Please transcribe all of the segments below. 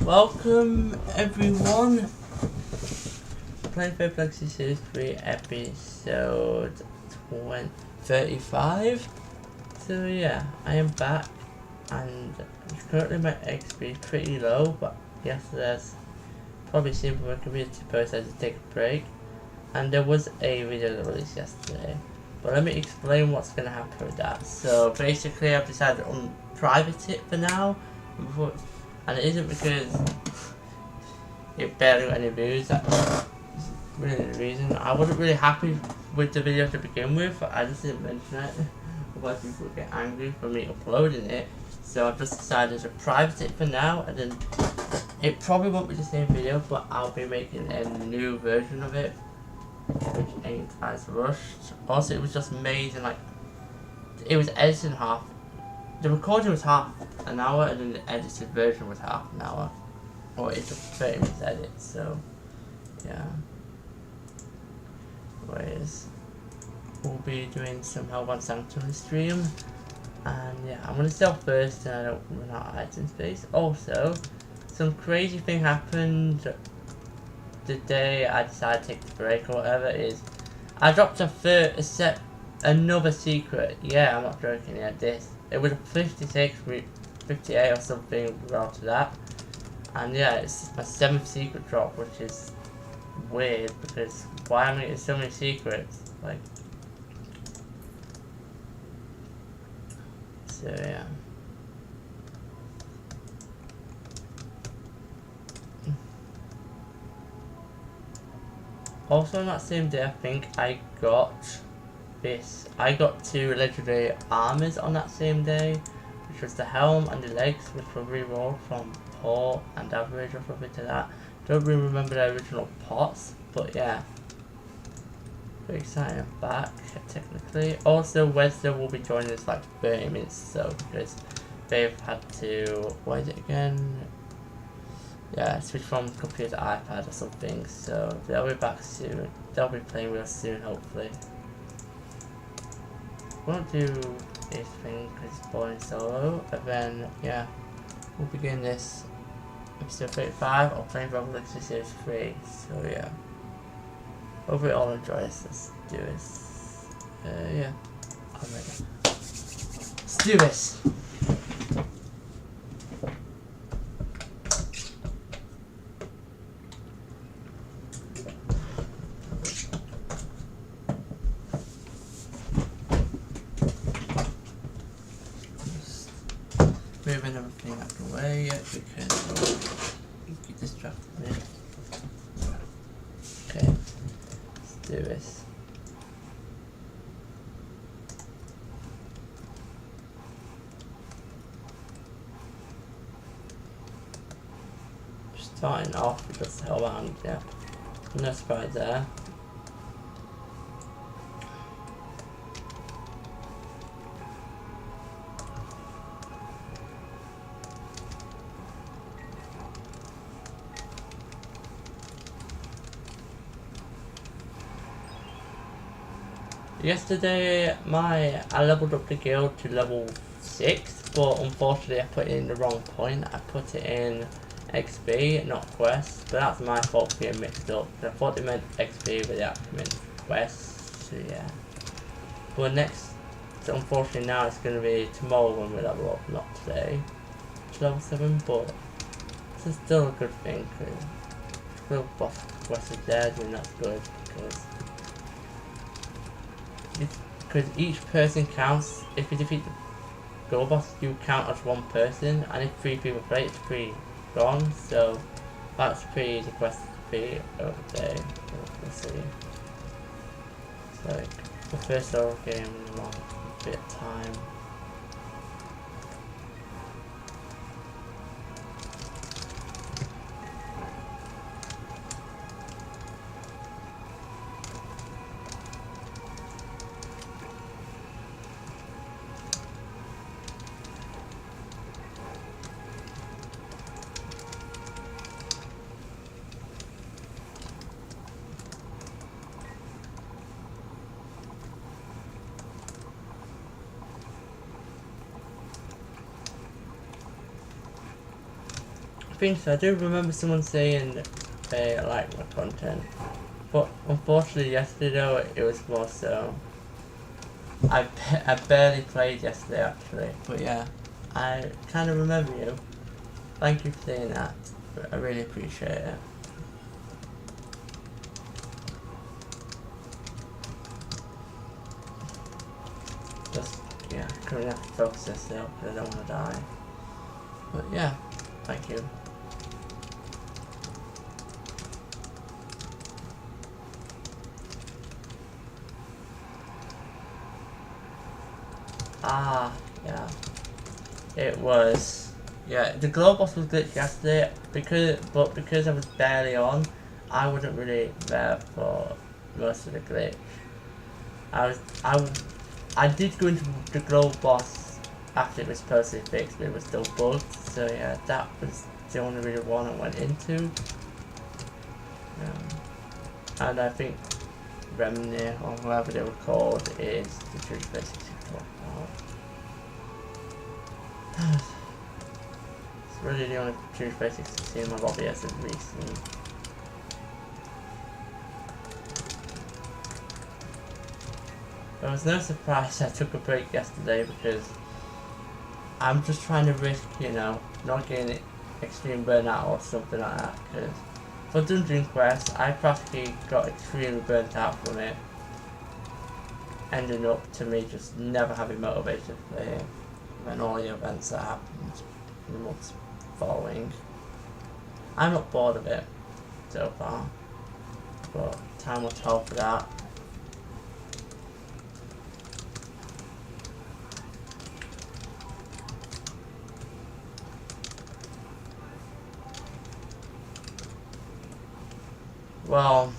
Welcome everyone. Playing Fabled Series 3 episode 35. So yeah, I am back and currently my XP is pretty low, but yesterday as probably seen from my community post I had to take a break and there was a video that released yesterday. But let me explain what's gonna happen with that. So basically I've decided to unprivate it for now. And it isn't because it barely got any views, that's really the reason. I wasn't really happy with the video to begin with, I just didn't mention it. Otherwise people would get angry for me uploading it. So I've just decided to private it for now, and then it probably won't be the same video, but I'll be making a new version of it, which ain't as rushed. Also it was just made in like, it was edited in half. The recording was half an hour and then the edited version was half an hour. Or it took 30 minutes to edit, so yeah. Anyways, we'll be doing some Hellbound sanctum stream. And yeah, I'm gonna sell first and I don't run out of item space. Also, some crazy thing happened the day I decided to take the break or whatever is I dropped another secret. Yeah, I'm not joking, yeah, this. It was a 56, 58 or something after that. And yeah, it's my 7th secret drop, which is weird because why am I getting so many secrets? Like, so yeah. Also on that same day, I think I got this. I got 2 legendary armors on that same day, which was the helm and the legs, which were rerolled from poor and average or something to that. Don't really remember the original pots, but yeah. Very exciting, I'm back, technically. Also, Wednesday will be joining us like 30 minutes so, because they've had to, what is it again? Yeah, switch from computer to iPad or something, so they'll be back soon. They'll be playing with us soon, hopefully. Won't do this thing because it's boring solo, but then, yeah, we'll begin this episode 35 of playing Fabled Series 3, so yeah. Hope we all enjoy this, let's do this. Yeah, I'm ready. Let's do this! Moving everything out of the way because you get distracted me. Okay, let's do this. Starting off with just Hellbound, yeah. No surprise there. Yesterday, I leveled up the guild to level 6, but unfortunately I put it in the wrong point. I put it in XP, not quest, but that's my fault for getting mixed up. I thought it meant XP, but it actually meant quest, so yeah. But so unfortunately now it's going to be tomorrow when we level up, not today, to level 7, but this is still a good thing, because the boss quest is dead, and that's good, because each person counts. If you defeat the goal boss, you count as one person, and if 3 people play, it's 3 gone. So that's pretty easy quest to beat over there. We'll see. It's like the first solo game in a long bit of time. think so. I do remember someone saying they like my content, but unfortunately yesterday though it was more so. I barely played yesterday actually, but yeah, I kind of remember you. Thank you for saying that. I really appreciate it. Just yeah, currently have to focus this up because I don't want to die. But yeah, thank you. Ah, yeah. It was. Yeah, the glow box was glitched yesterday because I was barely on, I wasn't really there for most of the glitch. I did go into the glow boss after it was supposedly fixed, but it was still bugged. So yeah, that was the only really one I went into. And I think Remney or whoever they were called is the truth basically talking about. It's really the only truth basically seen in my lobby as of recent. There was no surprise I took a break yesterday because I'm just trying to risk, you know, not getting extreme burnout or something like that. Because for Dungeon Quest, I practically got extremely burnt out from it, ending up to me just never having motivation to play it when all the events that happened in the months following. I'm not bored of it so far, but time will tell for that. Well,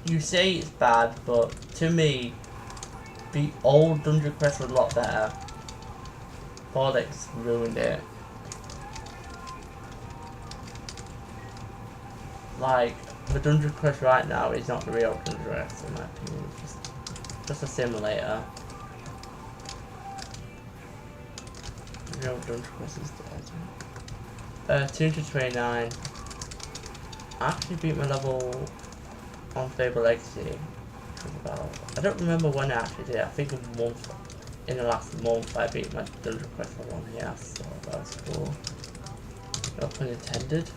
you say it's bad, but to me, the old Dungeon Quest was a lot better. Politics ruined it. Like, the Dungeon Quest right now is not the real Dungeon Quest in my opinion, it's just a simulator. The real Dungeon Quest is dead. 229. I actually beat my level on Fabled Legacy. I don't remember when I actually did it. I think a month, in the last month I beat my Dungeon Quest level, yeah, so that was cool. No pun intended.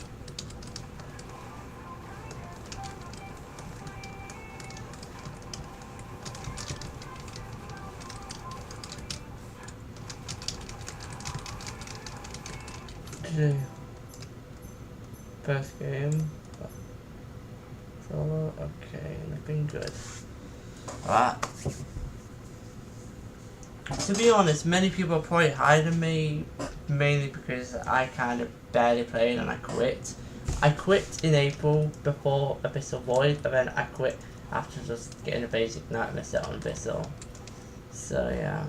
First game. Solo, okay, nothing good. Alright. To be honest, many people are probably higher than me, mainly because I kind of barely played and I quit. I quit in April before Abyssal Void, but then I quit after just getting a basic nightmare set on Abyssal. So yeah.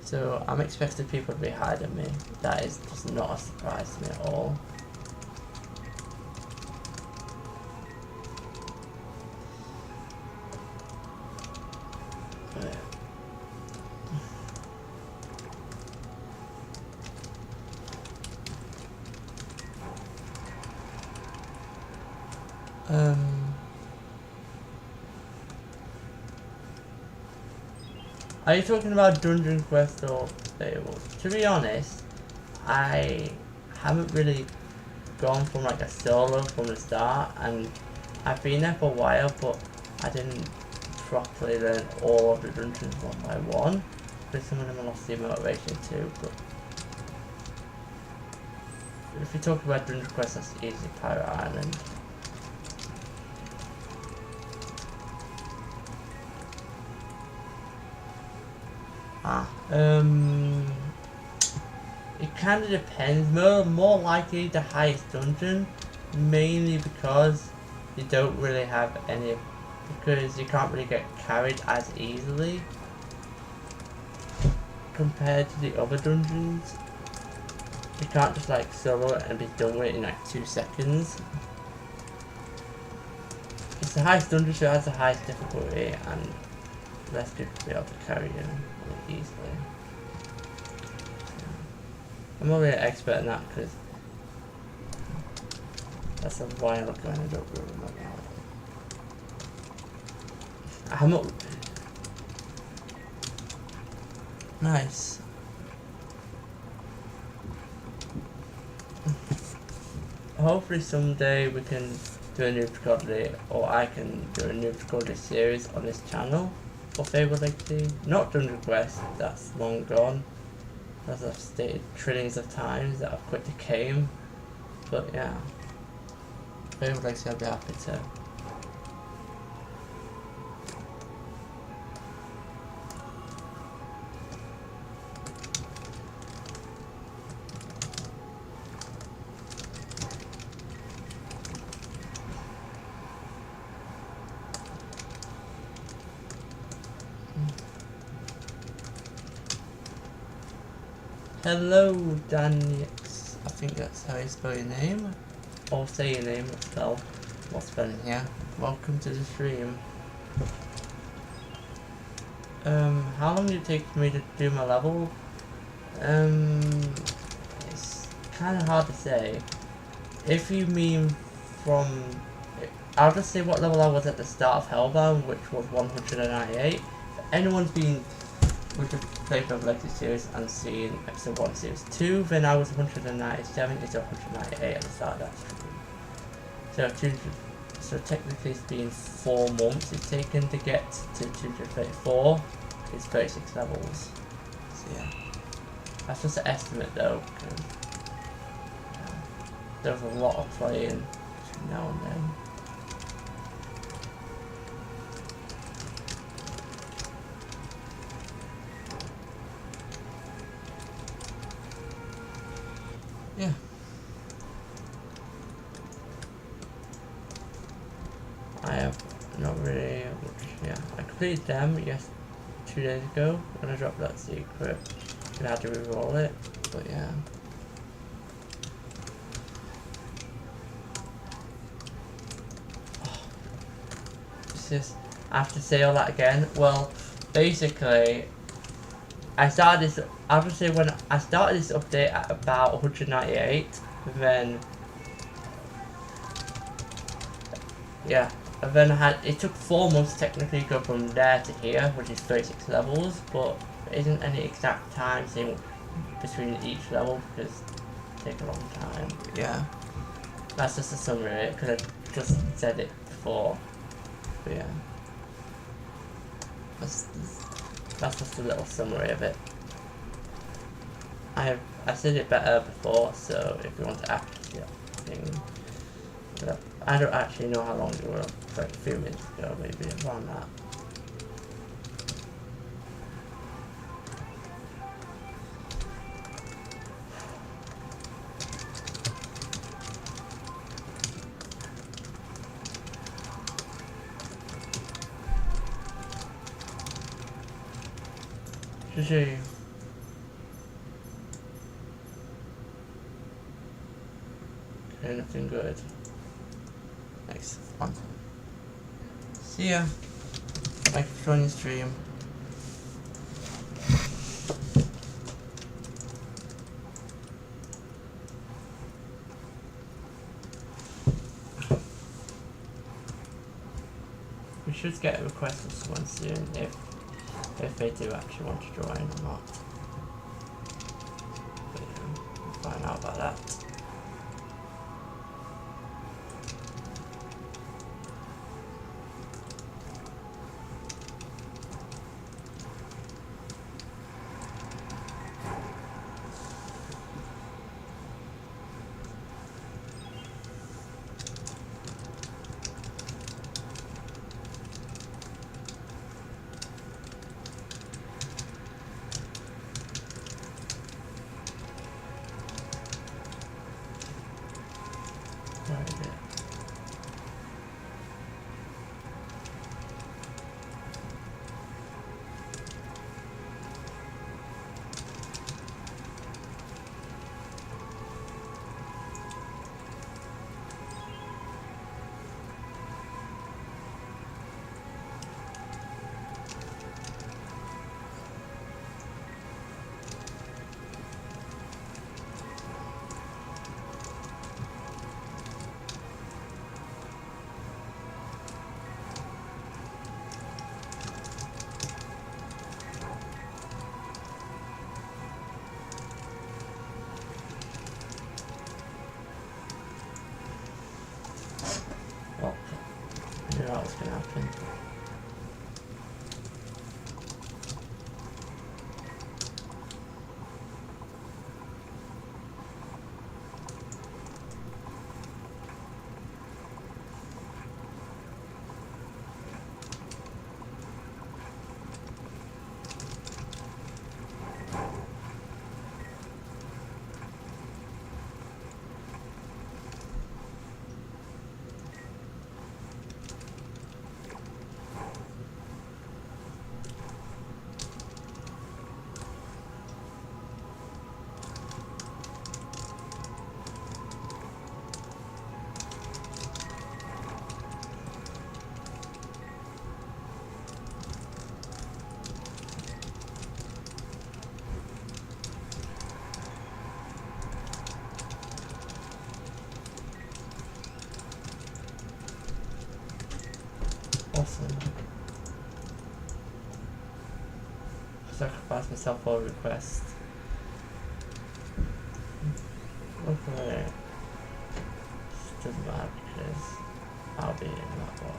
So I'm expecting people to be higher than me. That is just not a surprise to me at all. Are you talking about Dungeon Quest or Fabled? To be honest, I haven't really gone from like a solo from the start, and I've been there for a while, but I didn't properly learn all of the dungeons one by one, because some of them I lost the motivation too. But if you talk about Dungeon Quest, that's easy. Pirate Island. It kind of depends. More likely the highest dungeon, mainly because you don't really have any, because you can't really get carried as easily compared to the other dungeons. You can't just like solo it and be done with it in like 2 seconds. It's the highest dungeon, so it has the highest difficulty, and less people will be able to carry you easily. I'm not really an expert in that because that's a while ago and I don't really remember how I'm not. Nice. Hopefully someday we can do a new Godly, or I can do a new Godly series on this channel for Fabled Legacy. Not done request, that's long gone. As I've stated trillions of times that I've quit the game. But yeah. Fabled Legacy I'll be happy to. Hello, Daniels. I think that's how you spell your name. Or say your name, what's spelling here. Welcome to the stream. How long did it take for me to do my level? It's kinda hard to say. If you mean from, I'll just say what level I was at the start of Hellbound, which was 198. If anyone's been with the Fabled Legacy series and seen episode 1 series 2, then I was 197 to 198 at the start of that stream. So technically it's been 4 months it's taken to get to 234. It's 36 levels. So yeah. That's just an estimate though, because there's a lot of playing now and then. Yeah. I have not really yeah. I completed them 2 days ago when I dropped that secret. And I had to re-roll it, but yeah. Oh. It's just, I have to say all that again. Well, basically I would say when I started this update at about 198, then yeah, and then it took 4 months to technically go from there to here, which is 36 levels, but there isn't any exact time saying between each level because it takes a long time. Yeah, that's just a summary because I just said it before, but yeah. That's just a little summary of it. I said it better before, so if you want to actually thing, I don't actually know how long it was, like a few minutes ago, maybe around that. GG. Okay, nothing good. Nice. Fun. See ya. Thank you for joining the stream. We should get a request from someone soon if they do actually want to join or not. But yeah, we'll find out about that. ask myself for a request. Hopefully it doesn't matter because I'll be in that one.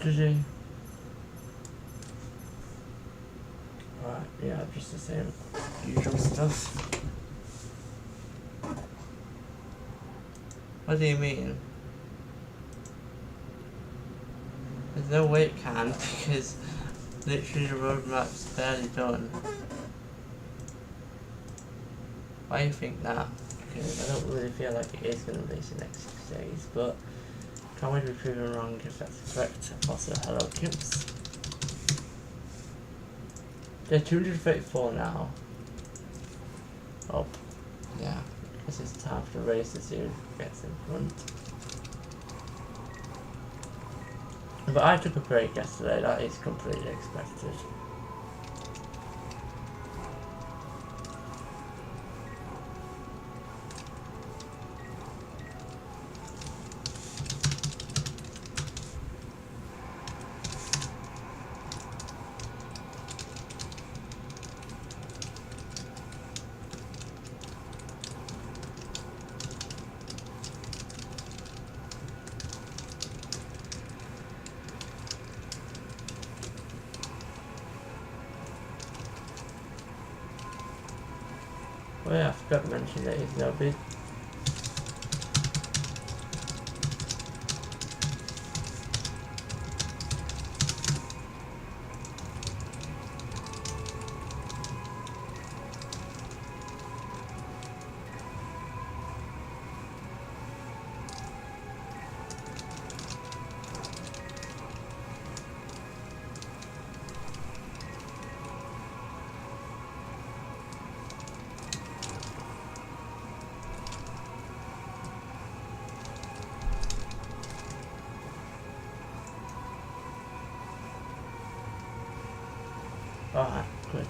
GG. Right, yeah, just the same usual stuff. What do you mean? There's no way it can because literally the roadmap's barely done. Why do you think that? Because I don't really feel like it is going to release in the next 6 days, but can't wait to be proven wrong if that's correct. Also, hello Kimps. They're 234 now. Oh, yeah. This is time for the race to see who gets in front. But I took a break yesterday, that is completely expected. Oh yeah, I forgot to mention that he's no bid. Alright, good.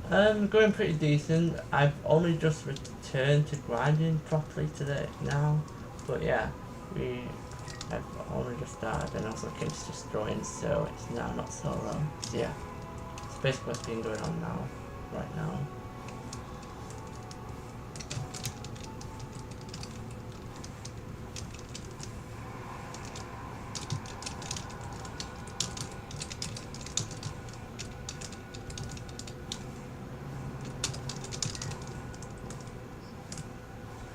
Going pretty decent. I've only just returned to grinding properly today now, but yeah, I've only just started, and also Kim's just joined, so it's now not so low. So yeah, it's basically what's been going on now, right now.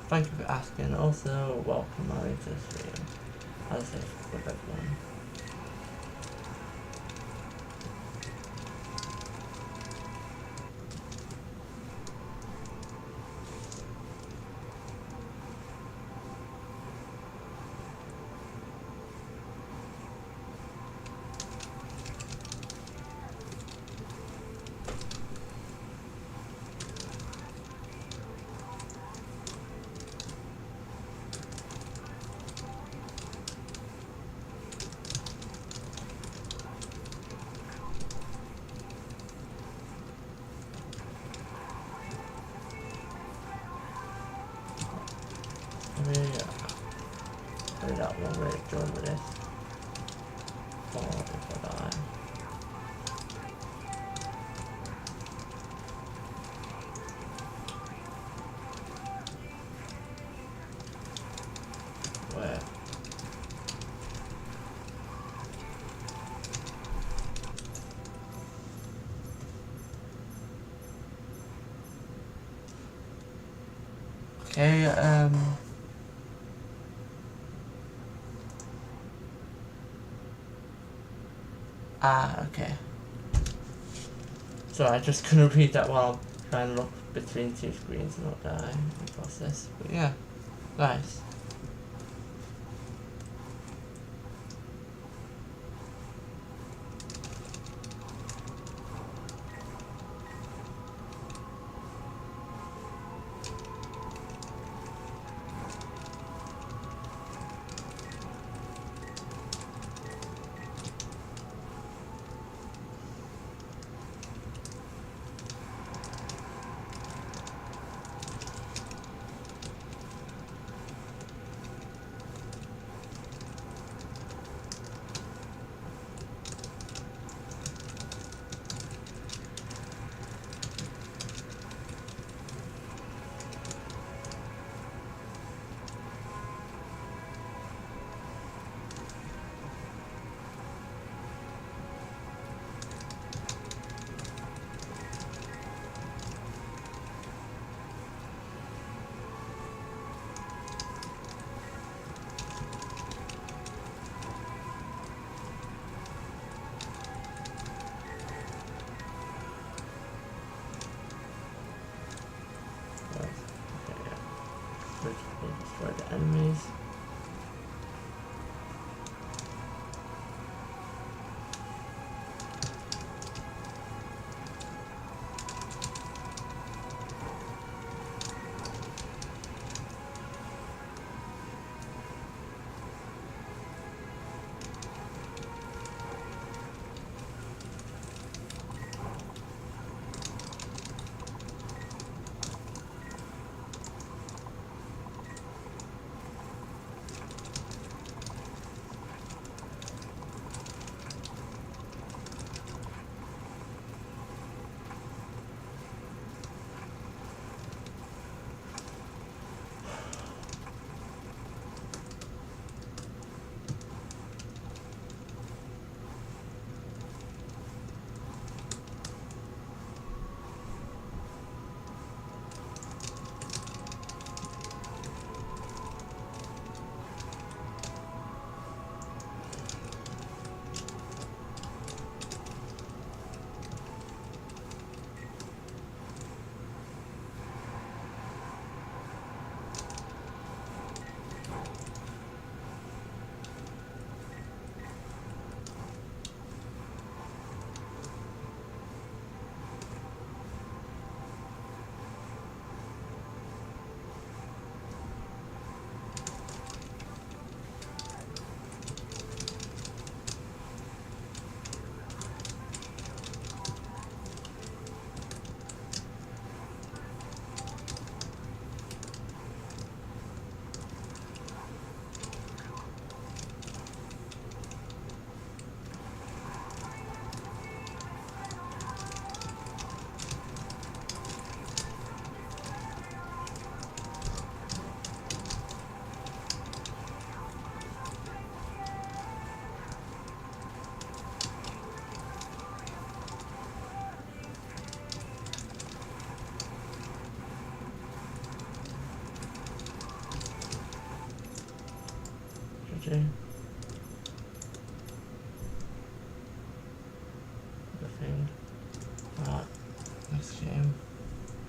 Thank you for asking. Also, welcome Mary to the stream. As I say, with everyone. Maybe that one really join with this. Or if I die. Where? Okay, okay. So I just couldn't read that while trying to look between two screens and not die in the process. But yeah, nice. Destroy the enemies.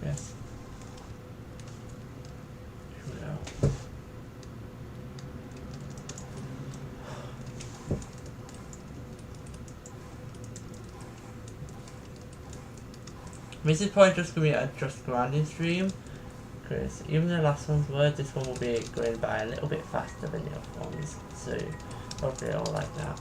Yes. Here we go. This is probably just going to be a just grinding stream, because even the last ones were, this one will be going by a little bit faster than the other ones, so hopefully I'll like that.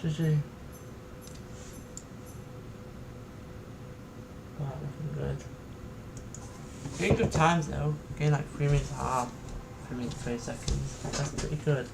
GG. Wow, looking good. Getting good times though. Getting like 3 minutes and a half. 3 minutes 20 seconds. That's pretty good.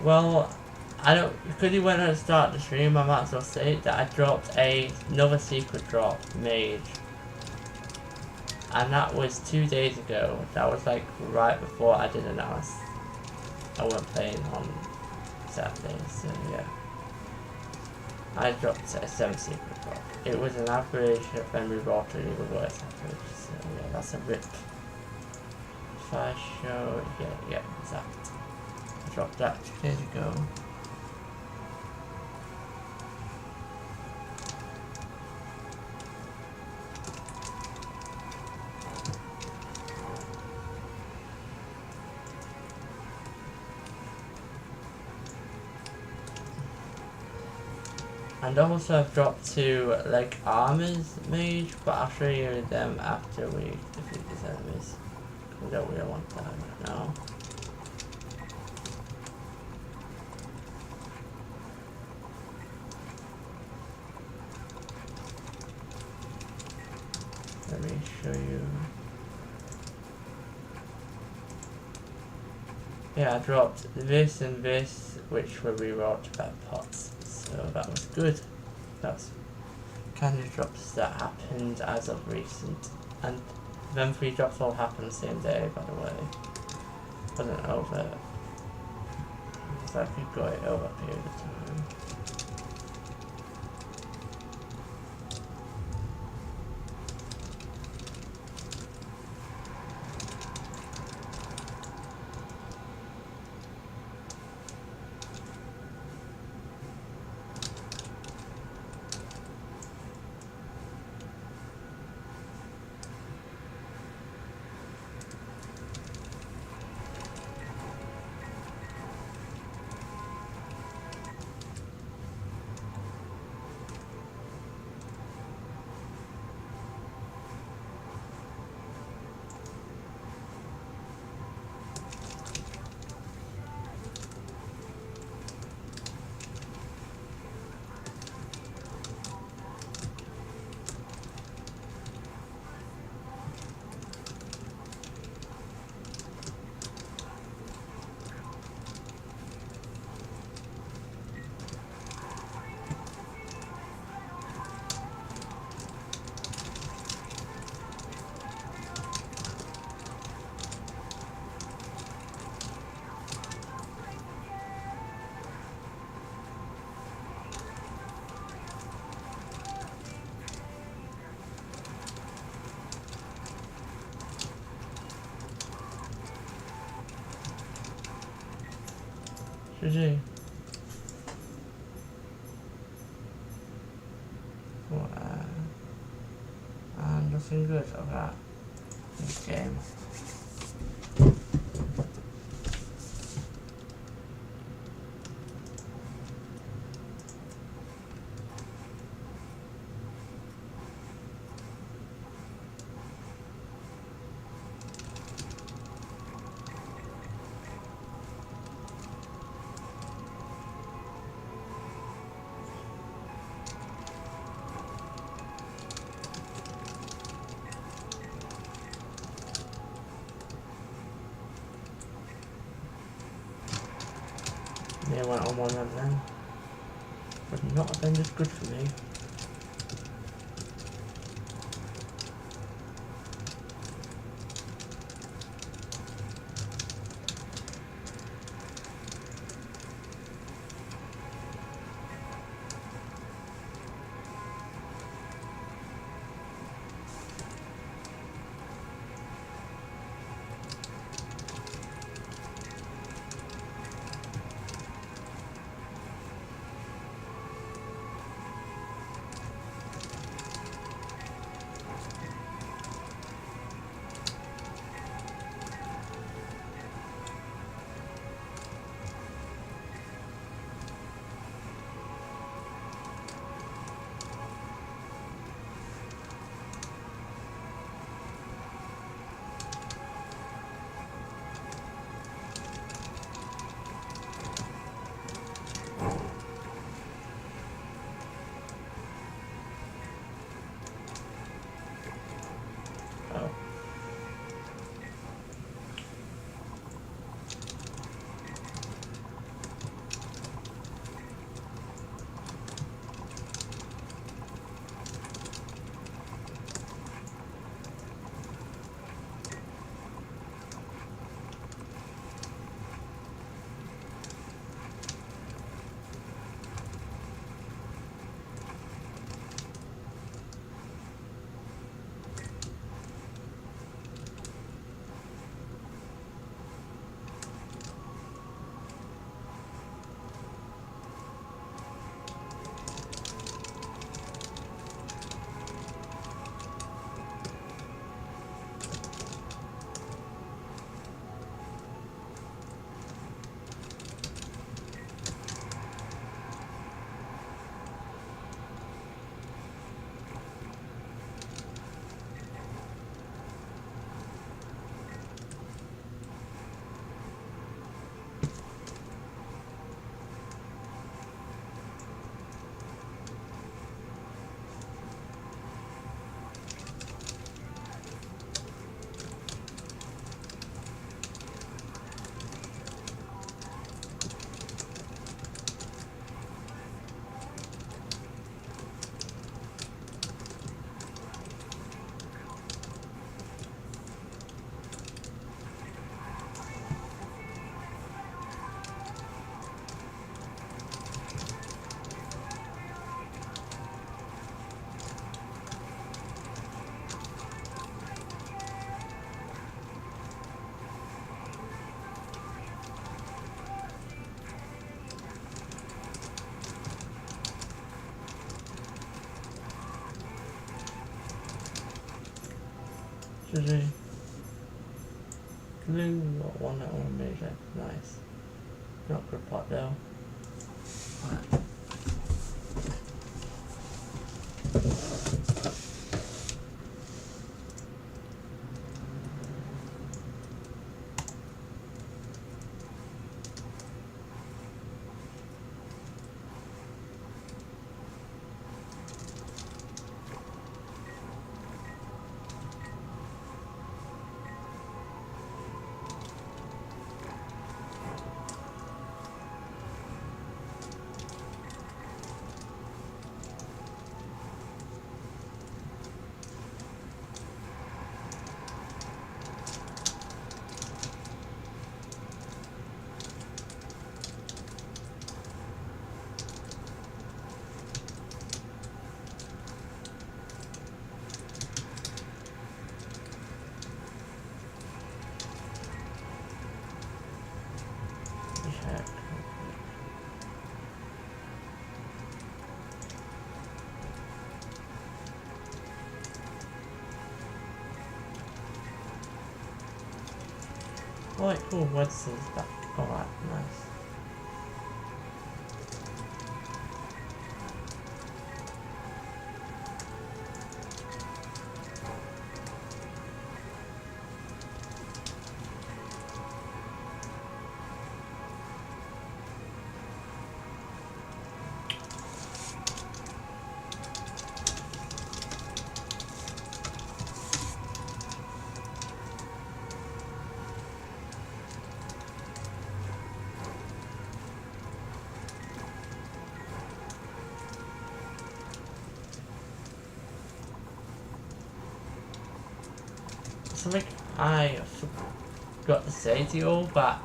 Well, I don't, because you went to start the stream, I might as well say that I dropped another secret drop, Mage. And that was 2 days ago. That was like right before I did announce I wasn't playing on Saturday, so yeah. I dropped a 7 secret drop. It was an average of every roll to the worst average, so yeah, that's a rip. If I show, yeah, exact. I dropped that 2 days ago. And also I've dropped 2 like armors mage, but I'll show you them after we defeat these enemies. We don't really want that right now. Let me show you. Yeah, I dropped this and this, which were rerolled by pots. So that was good. That's kind of drops that happened as of recent. And them 3 drops all happened the same day, by the way. Wasn't over. So I could go it over a period of time. GG. Well, and nothing good about this game. Yeah, I went on one of them. Would not have been just good for me. GG. Glue, one that one major. Nice. Not good pot though. Right. Alright, cool, Wedson's back. Alright, nice. Something I forgot to say to you all, but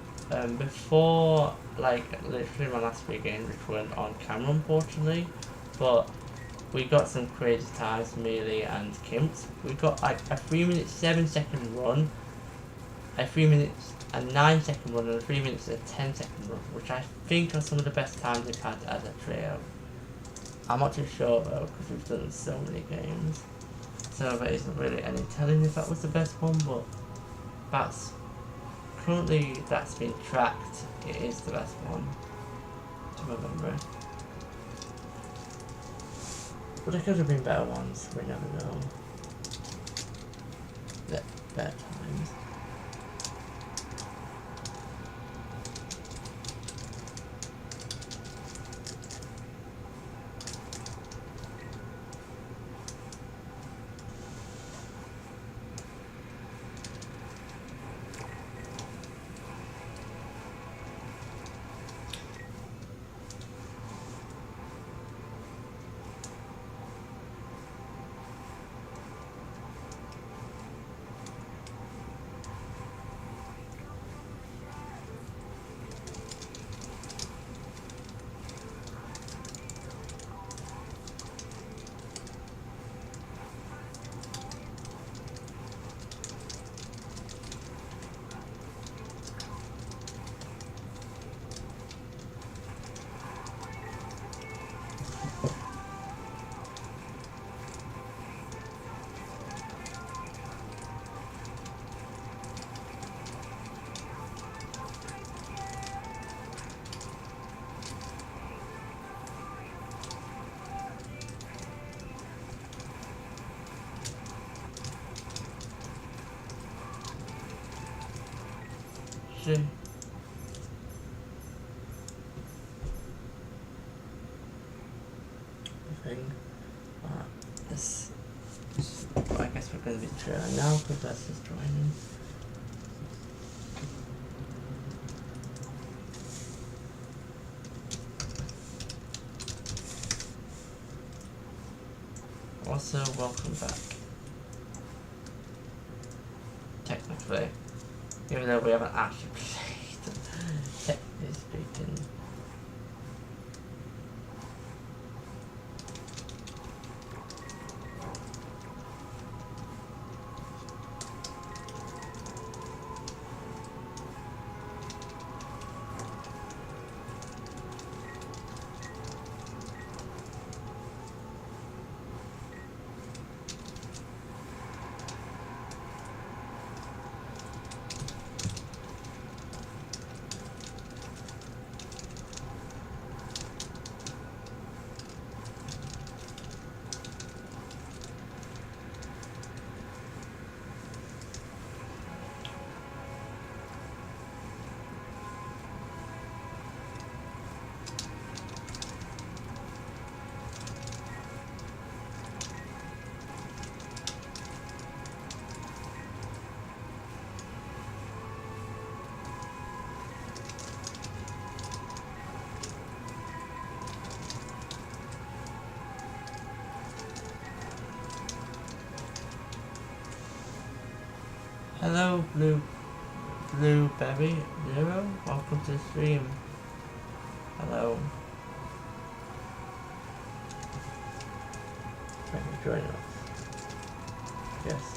before, like, literally my last 3 games, which weren't on camera unfortunately, but we got some crazy times, Melee and Kimps. We got like a 3-minute 7-second run, a 3-minute and 9-second run, and a 3-minute and 10-second run, which I think are some of the best times we've had as a trio. I'm not too sure though, because we've done so many games. So there isn't really any telling if that was the best one, but that's currently that's been tracked. It is the best one to remember. But there could have been better ones. We never know. Better times. Shit. Thing. This. Well, I guess we're going to be trailing now because that's just joining. Also, welcome back. Technically, even though we haven't actually played, technically speaking. Hello, Blueberry Zero. Welcome to the stream. Hello. Thank you for joining us. Yes.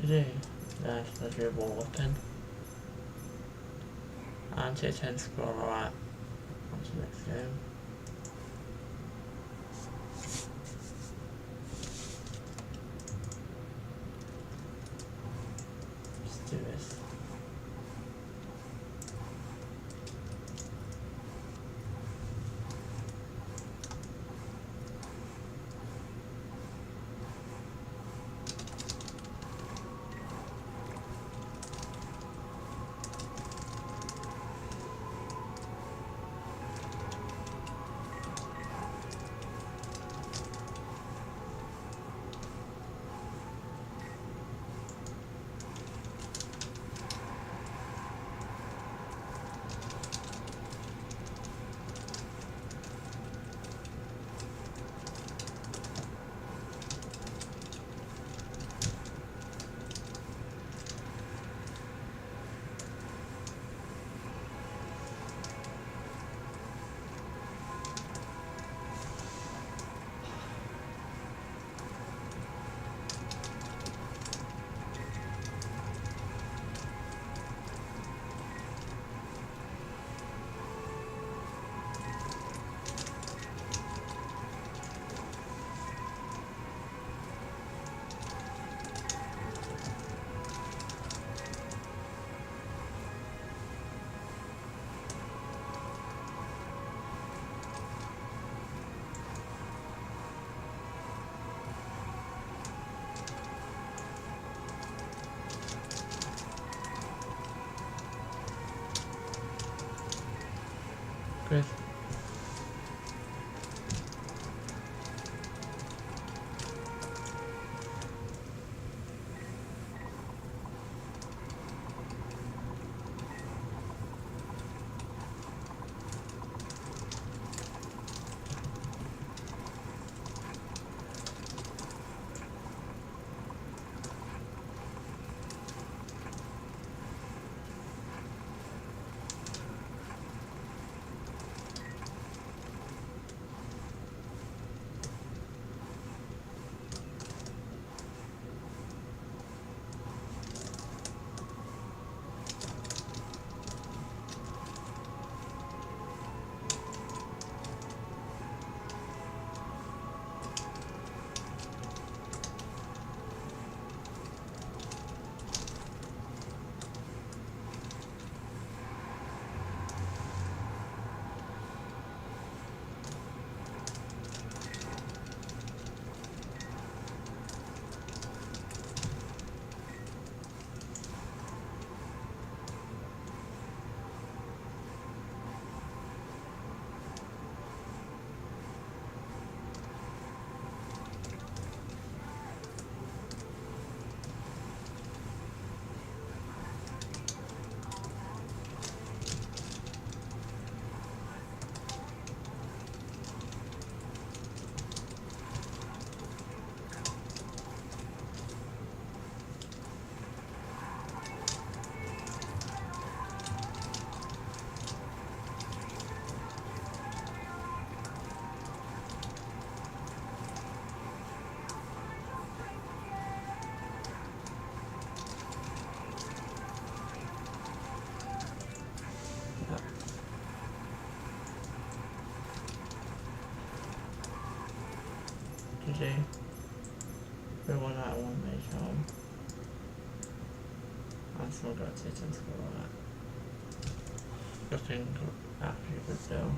Today, nice pleasurable weapon. Anti-10 scroll alright. On to the next game. Let's do this. Great. energy. Everyone at one make home. And someone got to take into all that. Nothing after you would do.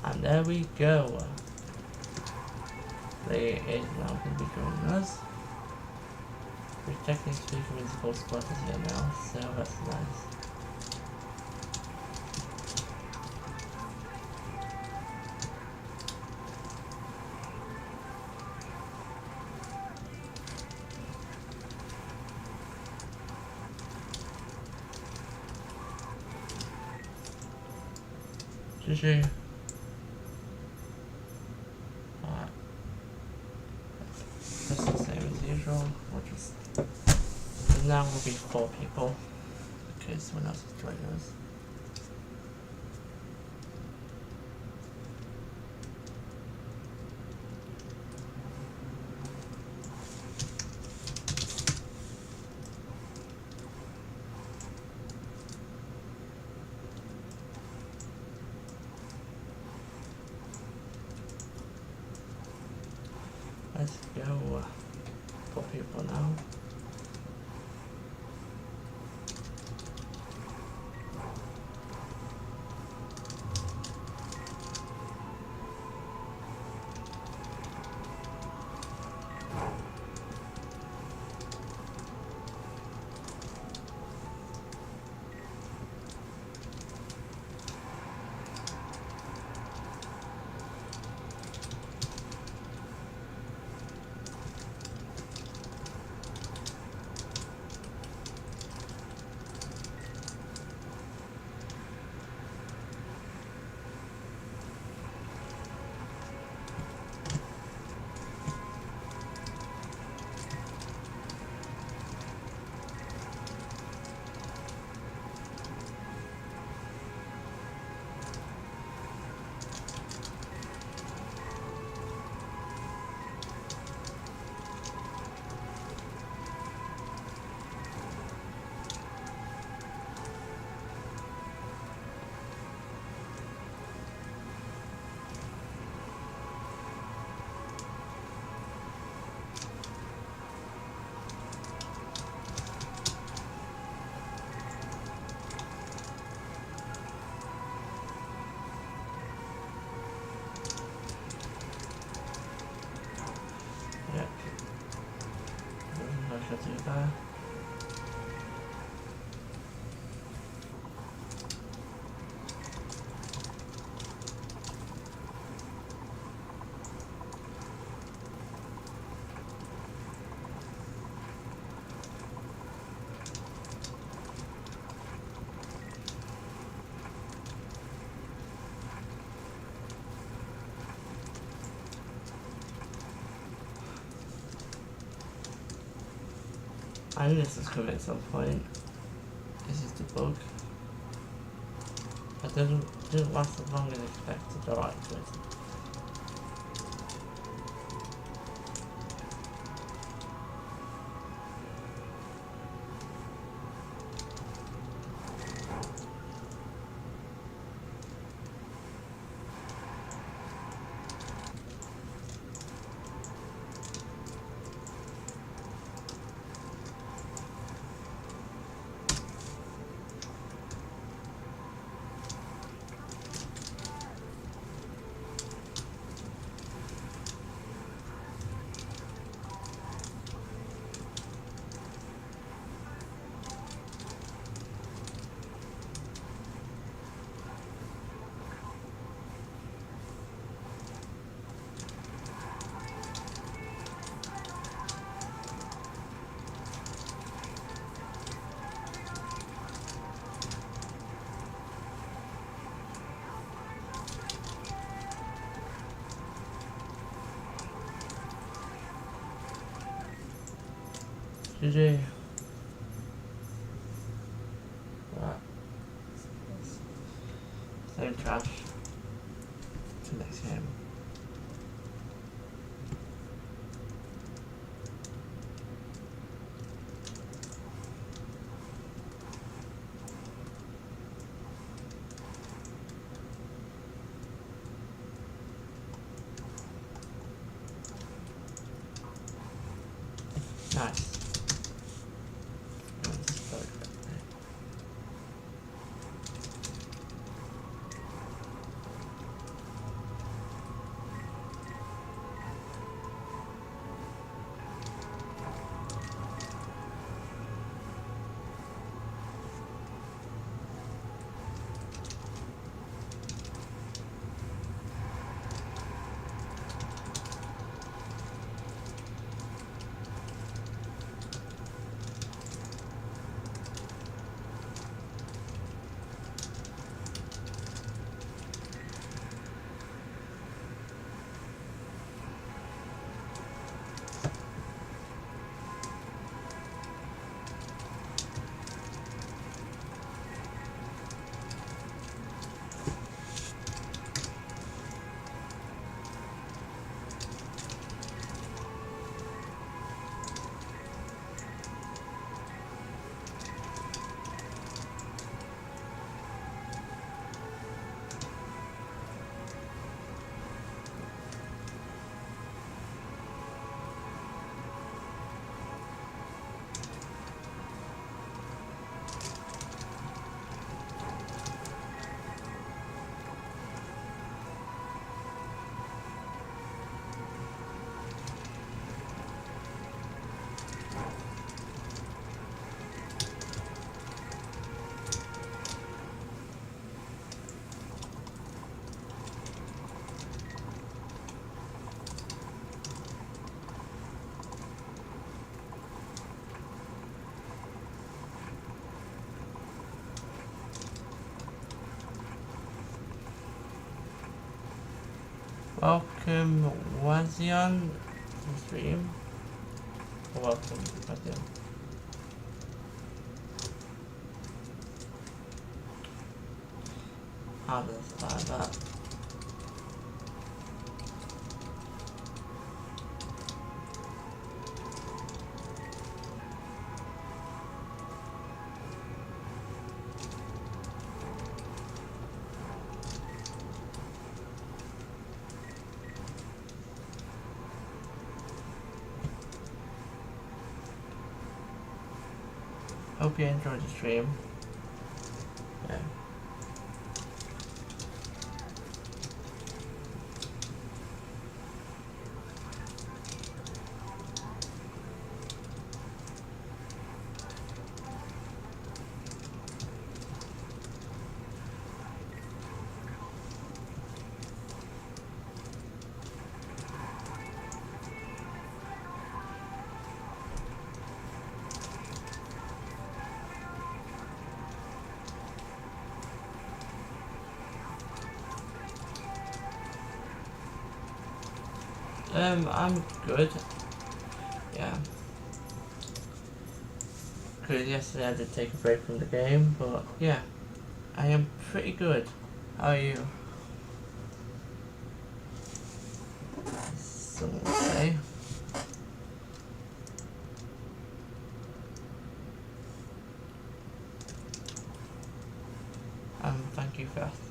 And there we go. Layer 8 now can be joining us. We're technically speaking with full squad here now, so that's nice. GG. Alright. Just the same as usual. We'll just. Now we'll be 4 people. Because someone else is joining us. Let's go 4 people now. Okay. I knew this was coming at some point. This is the bug. It didn't last as long as expected. Alright, good. GG. Right. Same trash. To next game. Nice. Welcome, Wazion, to the stream. Welcome, Wazion. How does survive that? Hope you enjoyed the stream. Yeah. I'm good. Yeah. Because yesterday I did take a break from the game, but yeah, I am pretty good. How are you? Someone will say. Thank you for asking.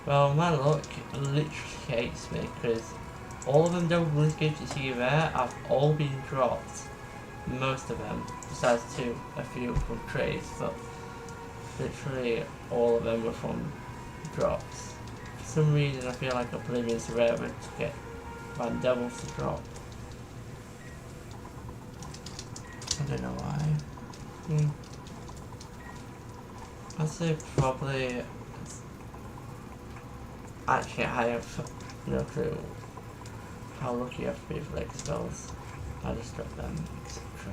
Well, my luck literally hates me because all of them don't really give you see rare. I've all been dropped. Most of them, besides a few from trades, but literally all of them were from drops. For some reason, I feel like Oblivion's rare to get Van Devils to drop. I don't know why. I'd say probably. Actually, I have no clue how lucky you have to be for like spells. I just drop them, etc.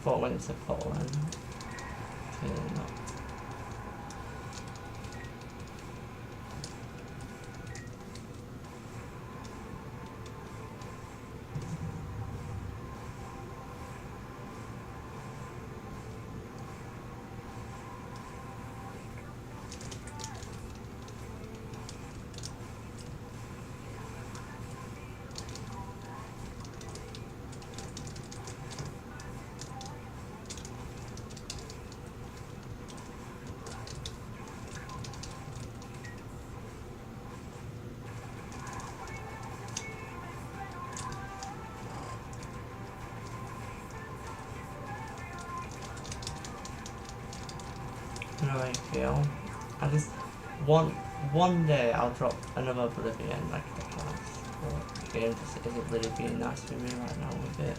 Thought when it's a Poland, clearly not. I don't know how you feel. I just one day I'll drop another Oblivion like the class. But the game just isn't really being nice to me right now with it.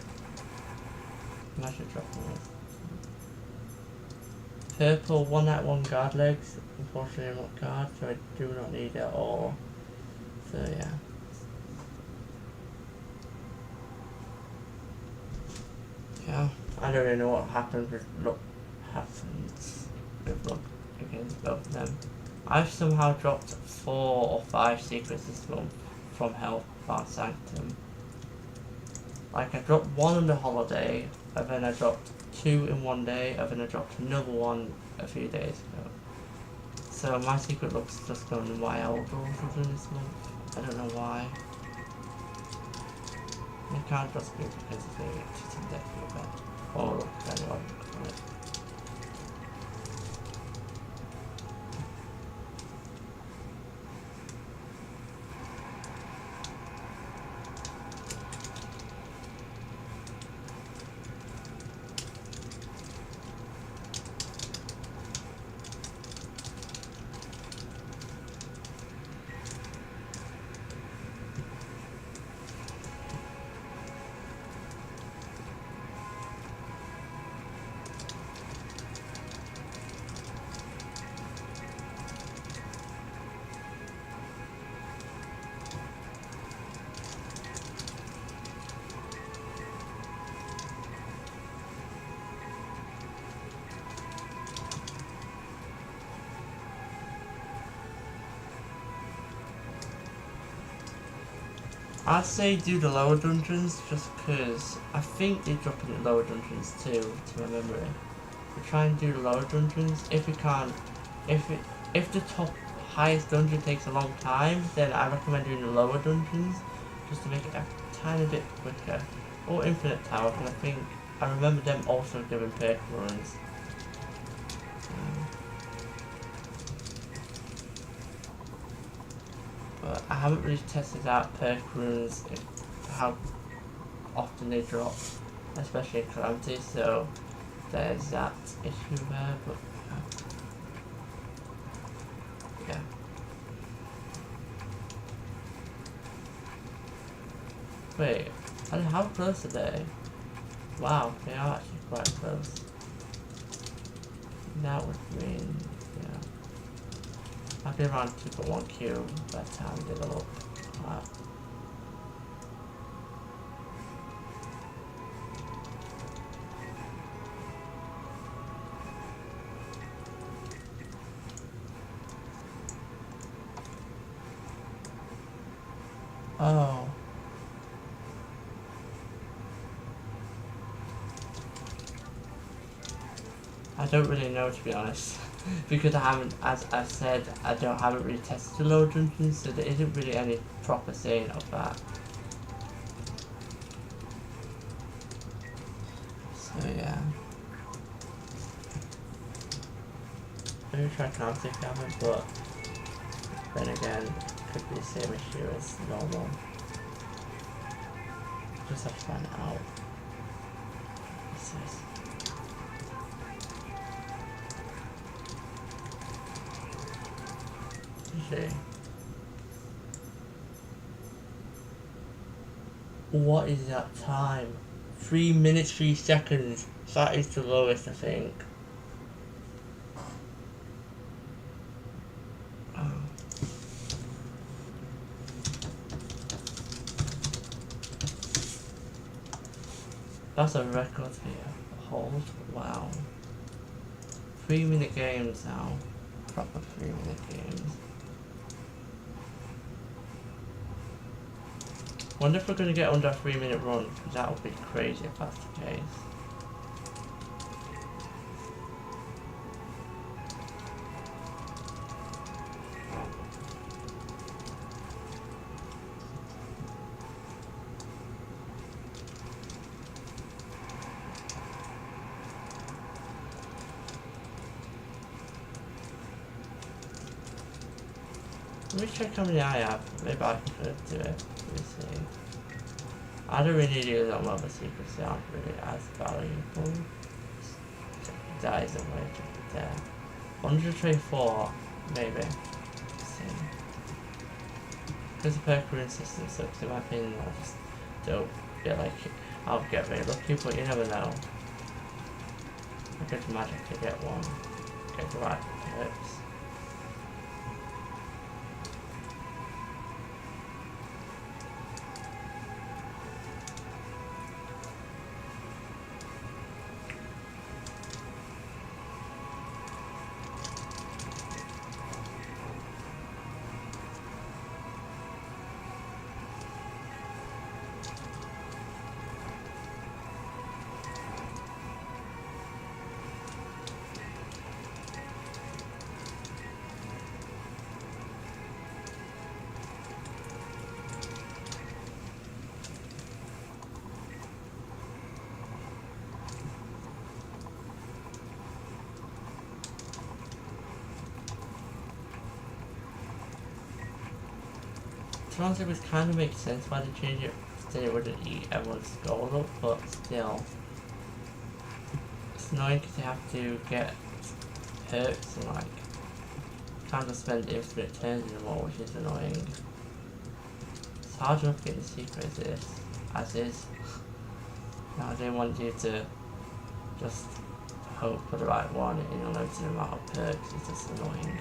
Imagine dropping it. Purple 191 guard legs. Unfortunately I'm not guard, so I do not need it at all. So yeah. Yeah. I don't really know what happens with luck against both of them. I've somehow dropped 4 or 5 secrets this month from Hellbound Sanctum. Like I dropped 1 on the holiday, and then I dropped 2 in one day, and then I dropped another one a few days ago. So my secret luck's just going wild all of this month. I don't know why. It can't just be because of the cheating deck a bit. Or luck, anyone can call it. I'd say do the lower dungeons just because I think they drop in the lower dungeons too, to my memory. We try and do the lower dungeons. If we can't, if the top highest dungeon takes a long time, then I recommend doing the lower dungeons just to make it a tiny bit quicker. Or Infinite Tower, because I remember them also doing perk runs. But I haven't really tested out perk runes, how often they drop, especially in Calamity, so there's that issue there, but yeah. Wait, and how close are they? Wow, they are actually quite close. That would mean, yeah. I'll be around 2.1 Q by the time they go up. Wow. Oh. I don't really know, to be honest, because I haven't, as I've said, haven't really tested the lower dungeons, so there isn't really any proper saying of that. So yeah. Maybe try Calamity if you haven't, but then again, it could be the same issue as normal. Just have to find it out. What's this? Okay. What is that time? 3 minutes 3 seconds. That is the lowest, I think. That's a record here. Hold. Wow. 3-minute games now. Proper 3-minute games. Wonder if we're gonna get under a 3-minute run, because that would be crazy if that's the case. Let me check how many I have. Maybe I could do it. Let me see. I don't really do that well, but secrets aren't really as valuable. That isn't way to put there. 124, maybe. Let's see. Because the perk rune system sucks, in my opinion, I just don't get like it. I'll get very lucky, but you never know. I could magically get one. Get the right perks. To be honest, it would kind of make sense why they changed it. Then it wouldn't eat everyone's gold up, but still. It's annoying because you have to get perks and like, kind of spend infinite turns anymore, which is annoying. It's hard enough getting the secret as is. Now I don't want you to just hope for the right one in a limited amount of perks, it's just annoying.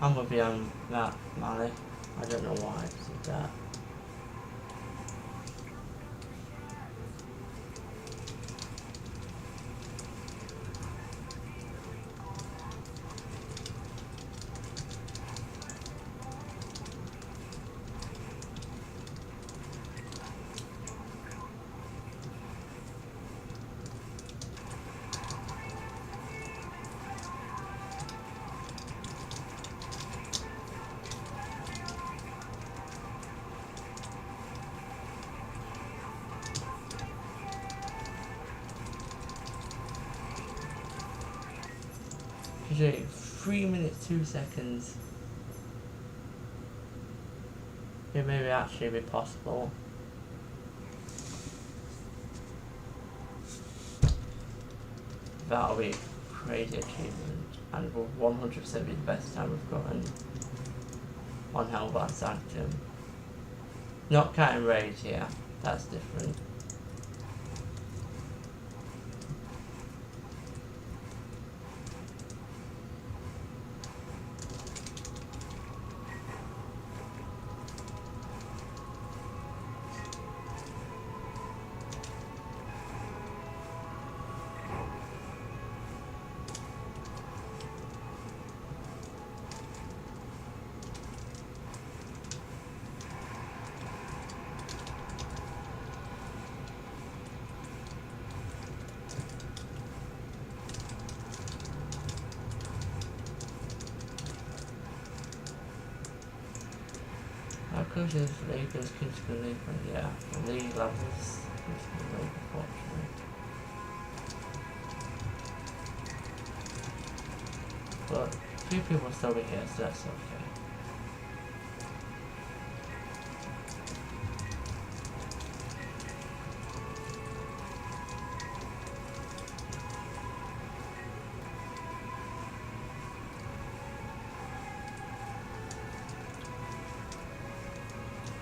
I'm gonna be on that Mali. I don't know why I did that. Literally 3 minutes 2 seconds. It may actually be possible. That'll be a crazy achievement, and will 100% be the best time we've gotten on Hellbound Sanctum. Not Cat and Rage here, that's different. Conclusions labels can leave, yeah, these levels can leave, unfortunately. But a few people still be here, so that's okay.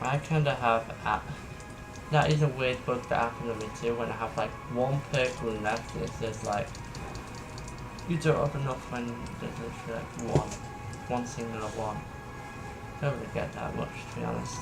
I kinda have that is a weird bug that happened to me too, when I have like one purple left and it says like you don't have enough when there's literally like one singular one. Don't really get that much, to be honest.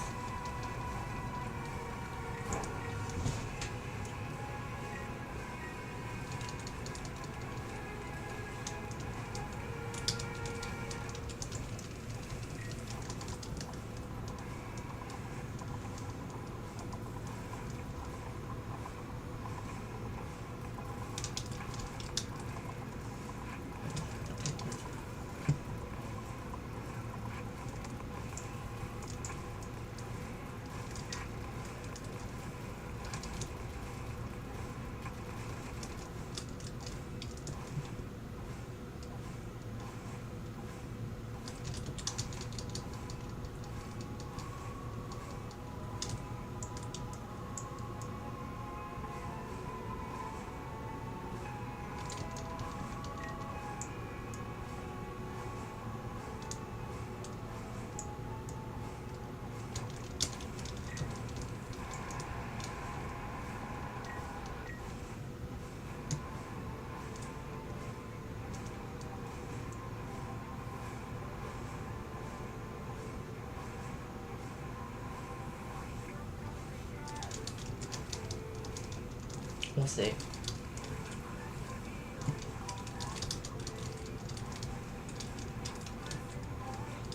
We'll see.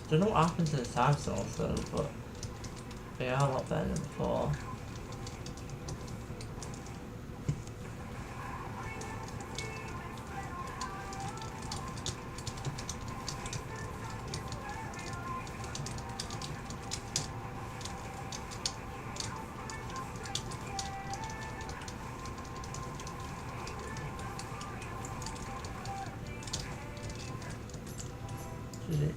Don't know what happened to the time source though, but they are a lot better than before. Is it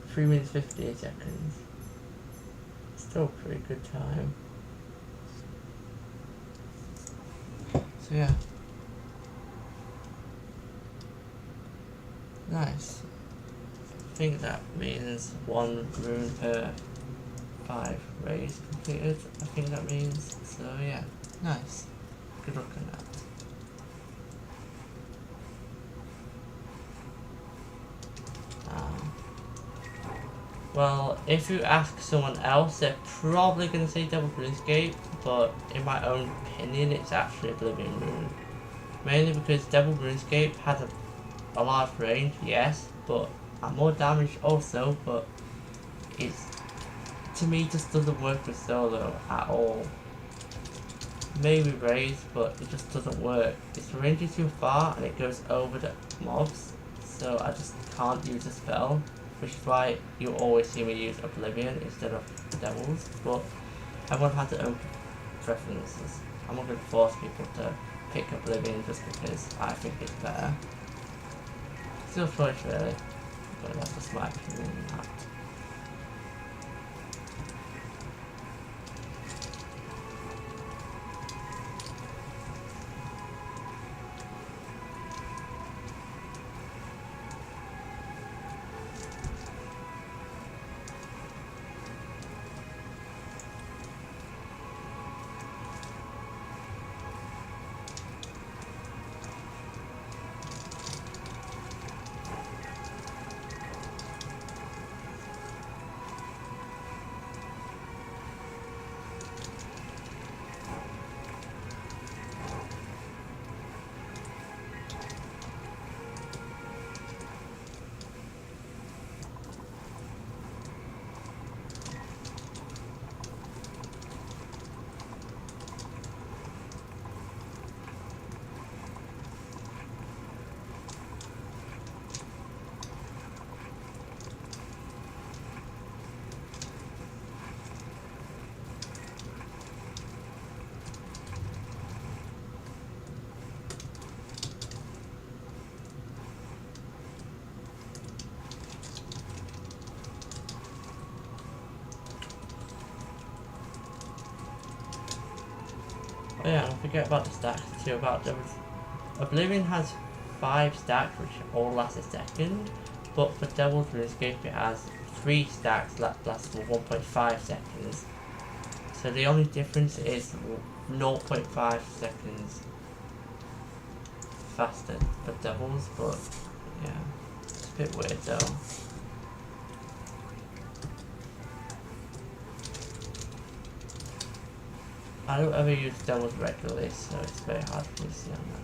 3 minutes 58 seconds? Still a pretty good time. So yeah. Nice. I think that means 1 rune per 5 raids completed. I think that means. So yeah. Nice. Good luck on that. Well, if you ask someone else, they're probably going to say Double RuneScape, but in my own opinion, it's actually Oblivion Rune. Mainly because Double RuneScape has a large range, yes, but and more damage also, but it's, to me, just doesn't work with solo at all. Maybe raise, but it just doesn't work. Its range is too far and it goes over the mobs, so I just can't use a spell. Which is why you always see me use Oblivion instead of Devils, but everyone has their own preferences. I'm not going to force people to pick Oblivion just because I think it's better. It's your choice really, but that's just my opinion on that. Oh yeah, don't forget about the stacks too. Oblivion has 5 stacks which all last a second, but for Devil's RuneScape it has 3 stacks that last for 1.5 seconds. So the only difference is 0.5 seconds faster for Devils, but yeah, it's a bit weird though. I don't ever use Devils regularly, so it's very hard for me to see on that.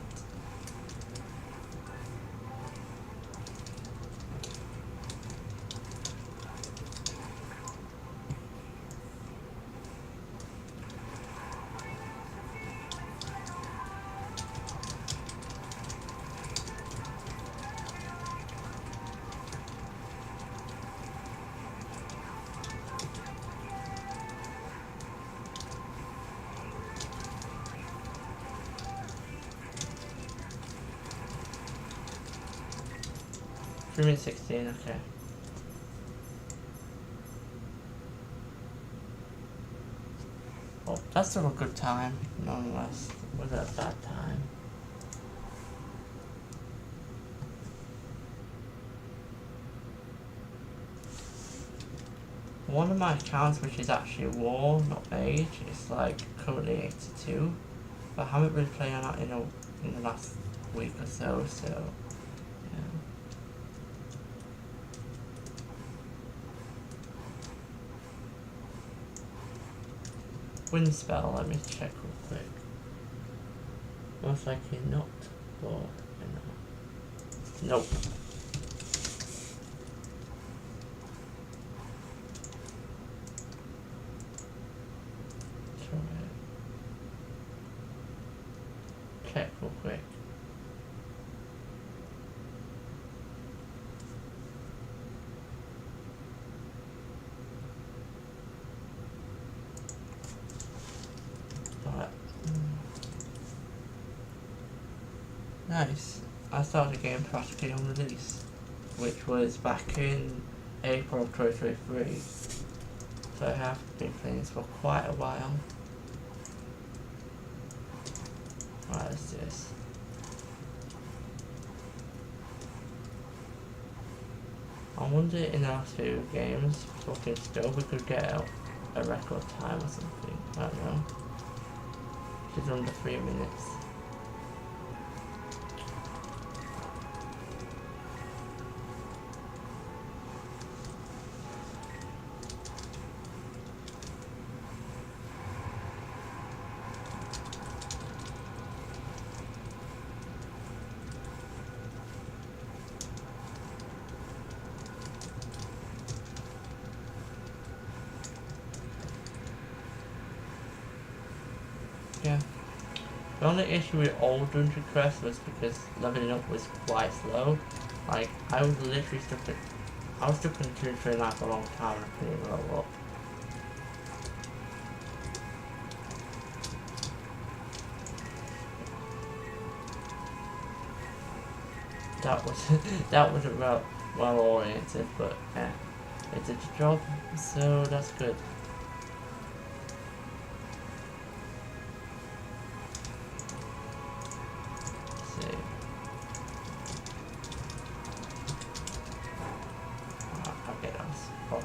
Minute 16, okay. Oh, that's still a good time, nonetheless. Was it a bad time? One of my accounts, which is actually War, not Mage, is like currently 82, but I haven't really played on that in the last week or so, yeah. Wind spell, let me check real quick. Most likely not, but nope. Try it. Check real quick. Nice. I started the game practically on release, which was back in April of 2023. So I have been playing this for quite a while. What is this? I wonder in the last few games, talking still, we could get a record time or something. I don't know. She's under 3 minutes. Yeah. The only issue with old Dungeon Quest was because leveling up was quite slow. Like, I was literally stuck in 239 for a long time and I couldn't even level up. that was that wasn't well oriented, but yeah, it did the job, so that's good. Let's see. I'll get us off.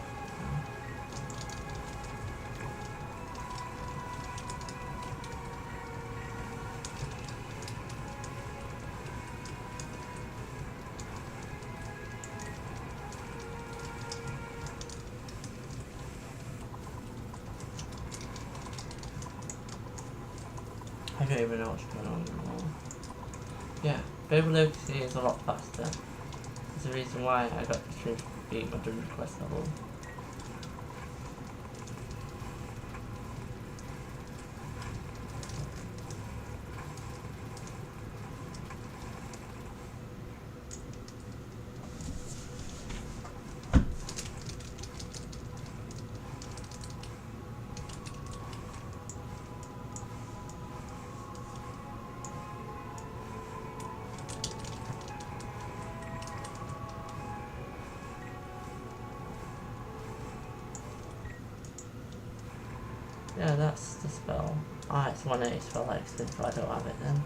I don't even know what's going on anymore. Yeah, Fabled is a lot faster. There's the reason why I got the stream beat my dream request level. Yeah, that's the spell. Ah, it's 180 spell exit, but I don't have it then.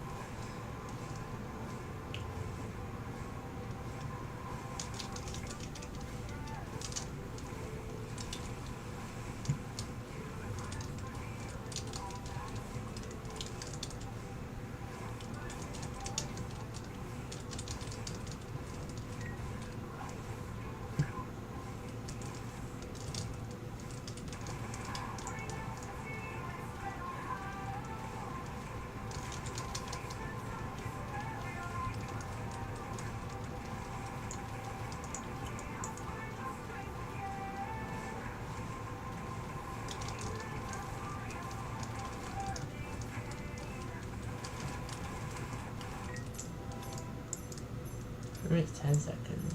For me it's 10 seconds.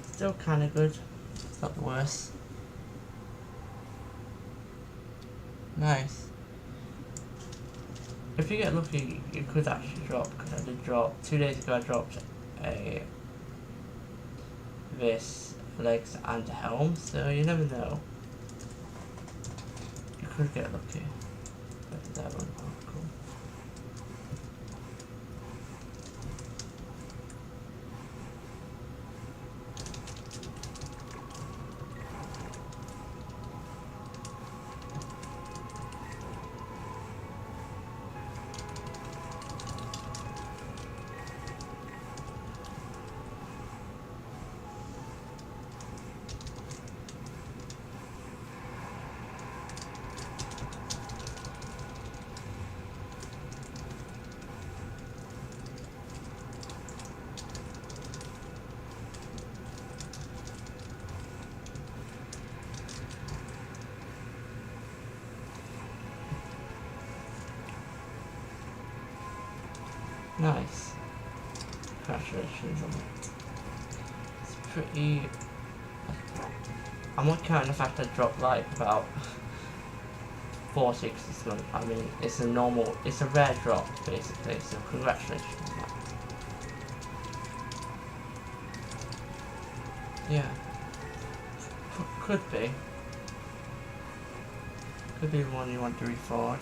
Still kinda good. It's not the worst. Nice. If you get lucky, you could actually drop, because I did drop. 2 days ago I dropped this, legs and helm, so you never know. You could get lucky. But that one, oh, cool. Nice. Congratulations on it. It's pretty... I'm not counting the fact I dropped like about 4 6 this month. I mean, it's a normal, it's a rare drop basically, so congratulations on that. Yeah. Could be. Could be one you want to reforge.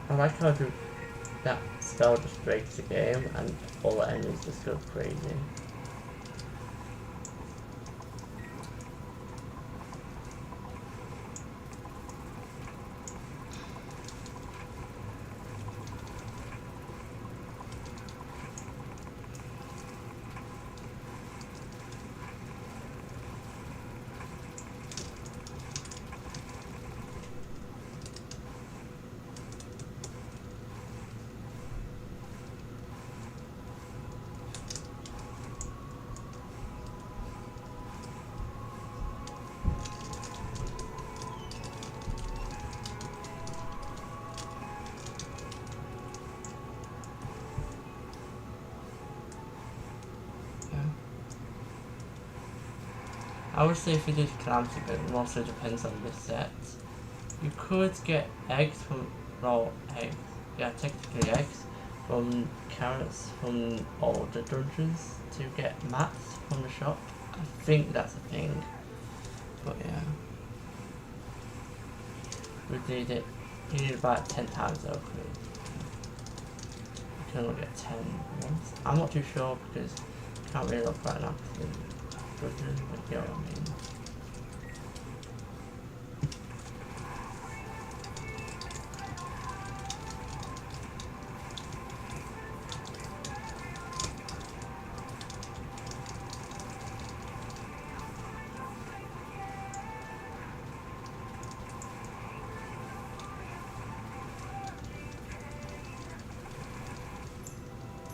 I like how that spell just breaks the game and all the enemies just go crazy. I would say if you did Calamity, but it mostly depends on the set. You could get eggs from, well, eggs, yeah, technically eggs, from carrots from all the dungeons to get mats from the shop. I think that's a thing, but yeah. We'd need it, you need about 10 times though, you can only get 10 once. I'm not too sure because I can't really look right now because the dungeon, but you know what I mean.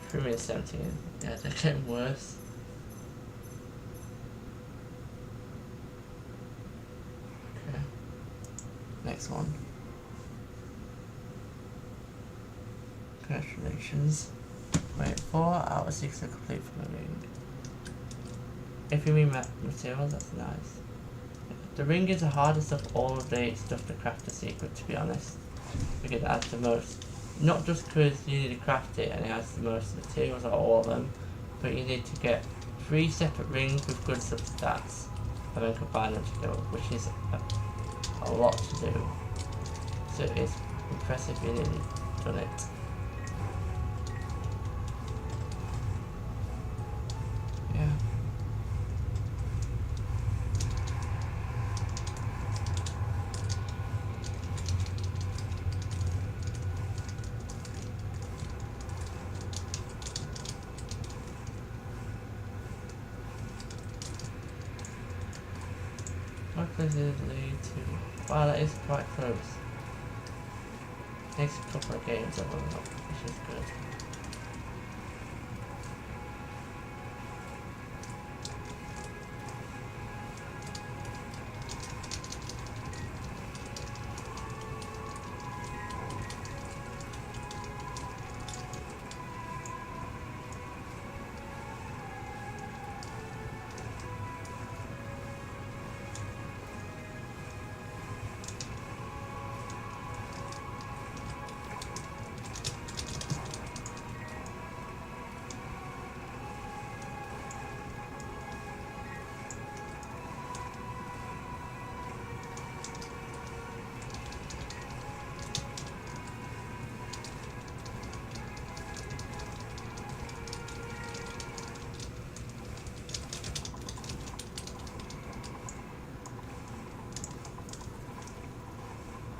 For me, 17. Yeah, they're getting worse. Okay. Next one. Congratulations. Wait, 4 out of 6 are complete from the ring. If you mean materials, that's nice. The ring is the hardest of all of the stuff to craft the secret, to be honest. Because it has the most. Not just because you need to craft it and it has the most materials out of all of them, but you need to get 3 separate rings with good substats and then combine them together, which is a lot to do. So it's impressive you nearly done it. Yeah. What does it lead to? Wow, that is quite close. Next couple of games are running up, which is good.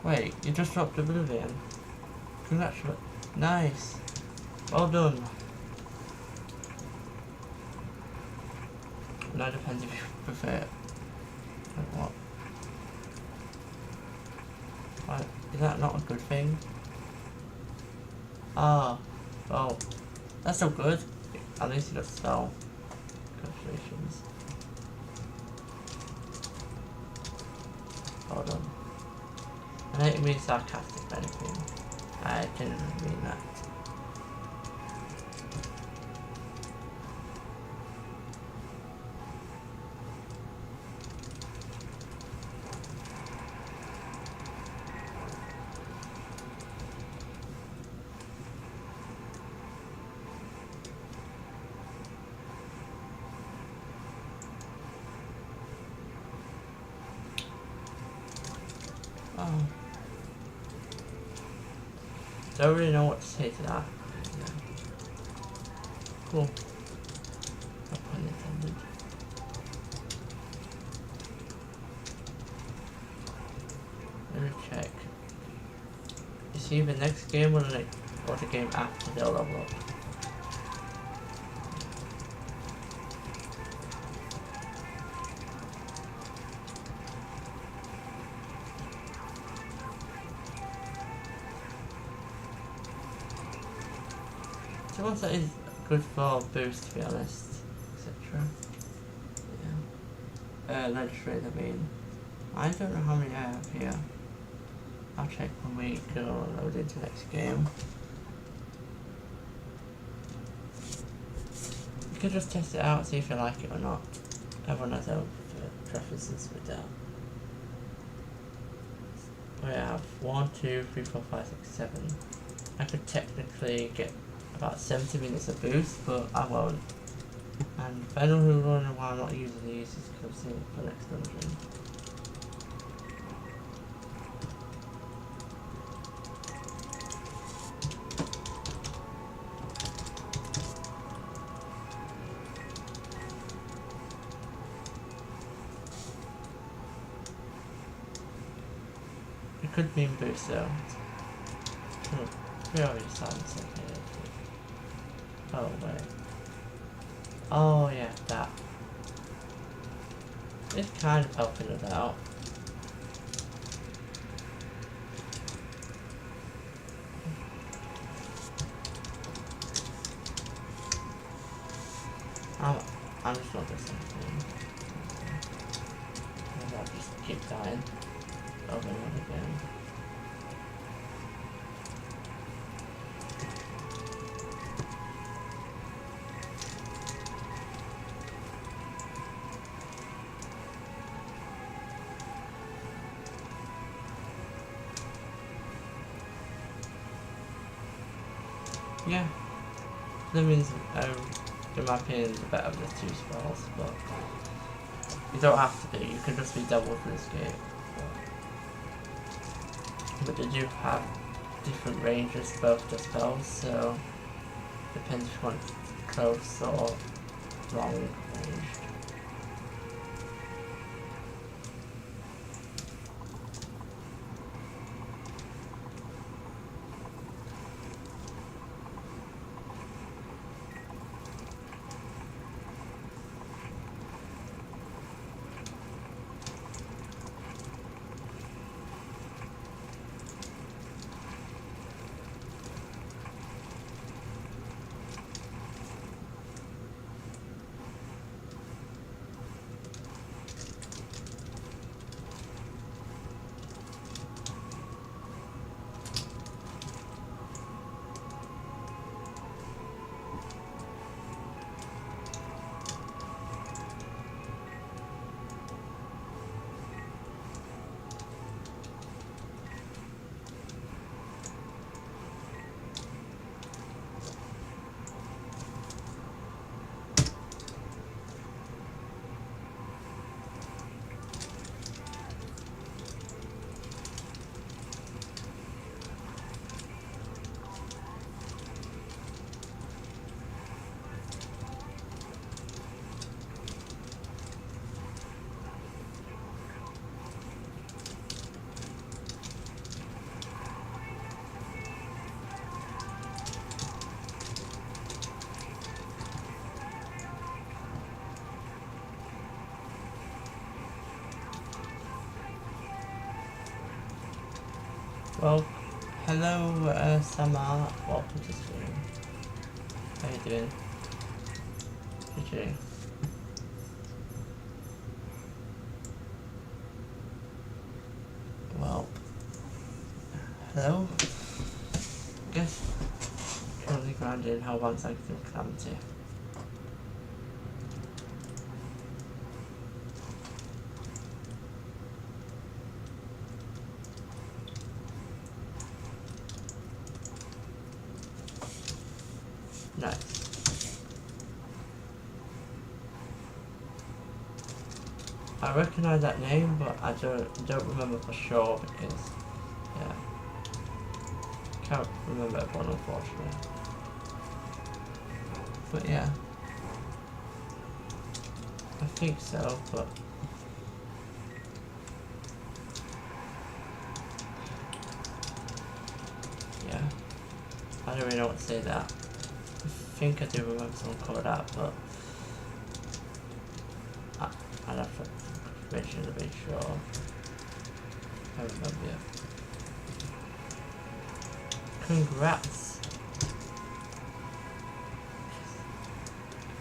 Wait, you just dropped Oblivion. Congratulations. Nice. Well done. Now depends if you prefer it. Like what? Right, is that not a good thing? Ah, well, that's still good. At least you got to spell. Congratulations. Well done. I didn't mean sarcastic or anything. I didn't mean that. Oh. Don't really know what to say to that. Yeah. Cool. No pun intended. Let me check. You see the next game or the game after they'll level up? So once that is good for boost, to be honest, etc. Yeah. Legislate, I mean. I don't know how many I have here. I'll check when we go load into the next game. You can just test it out, see if you like it or not. Everyone has their own preferred preferences with that. We have 1, 2, 3, 4, 5, 6, 7. I could technically get about 70 minutes of boost, but I won't. And if anyone who's wondering why I'm not using these, is because I'm saving for the next dungeon. It could be in boost though. We already started second. Oh wait. Oh yeah, that. It's kind of helping it out. I'm just not gonna say anything. I'll just keep dying over and over again. Yeah, that means in my opinion, the better of the two spells, but you don't have to be. You can just be double for this game. But they do have different ranges for both the spells, so depends if you want close or long range. Well, hello Samar, welcome to stream. How you doing? GG. Well, hello? Guess currently grounded in Hellbound sanctum calamity. Nice. I recognise that name, but I don't remember for sure because, yeah, can't remember everyone unfortunately. But yeah, I think so. But yeah, I don't really know what to say that. I think I do remember someone called that, but I'd have to make sure to be sure. I remember you. Congrats!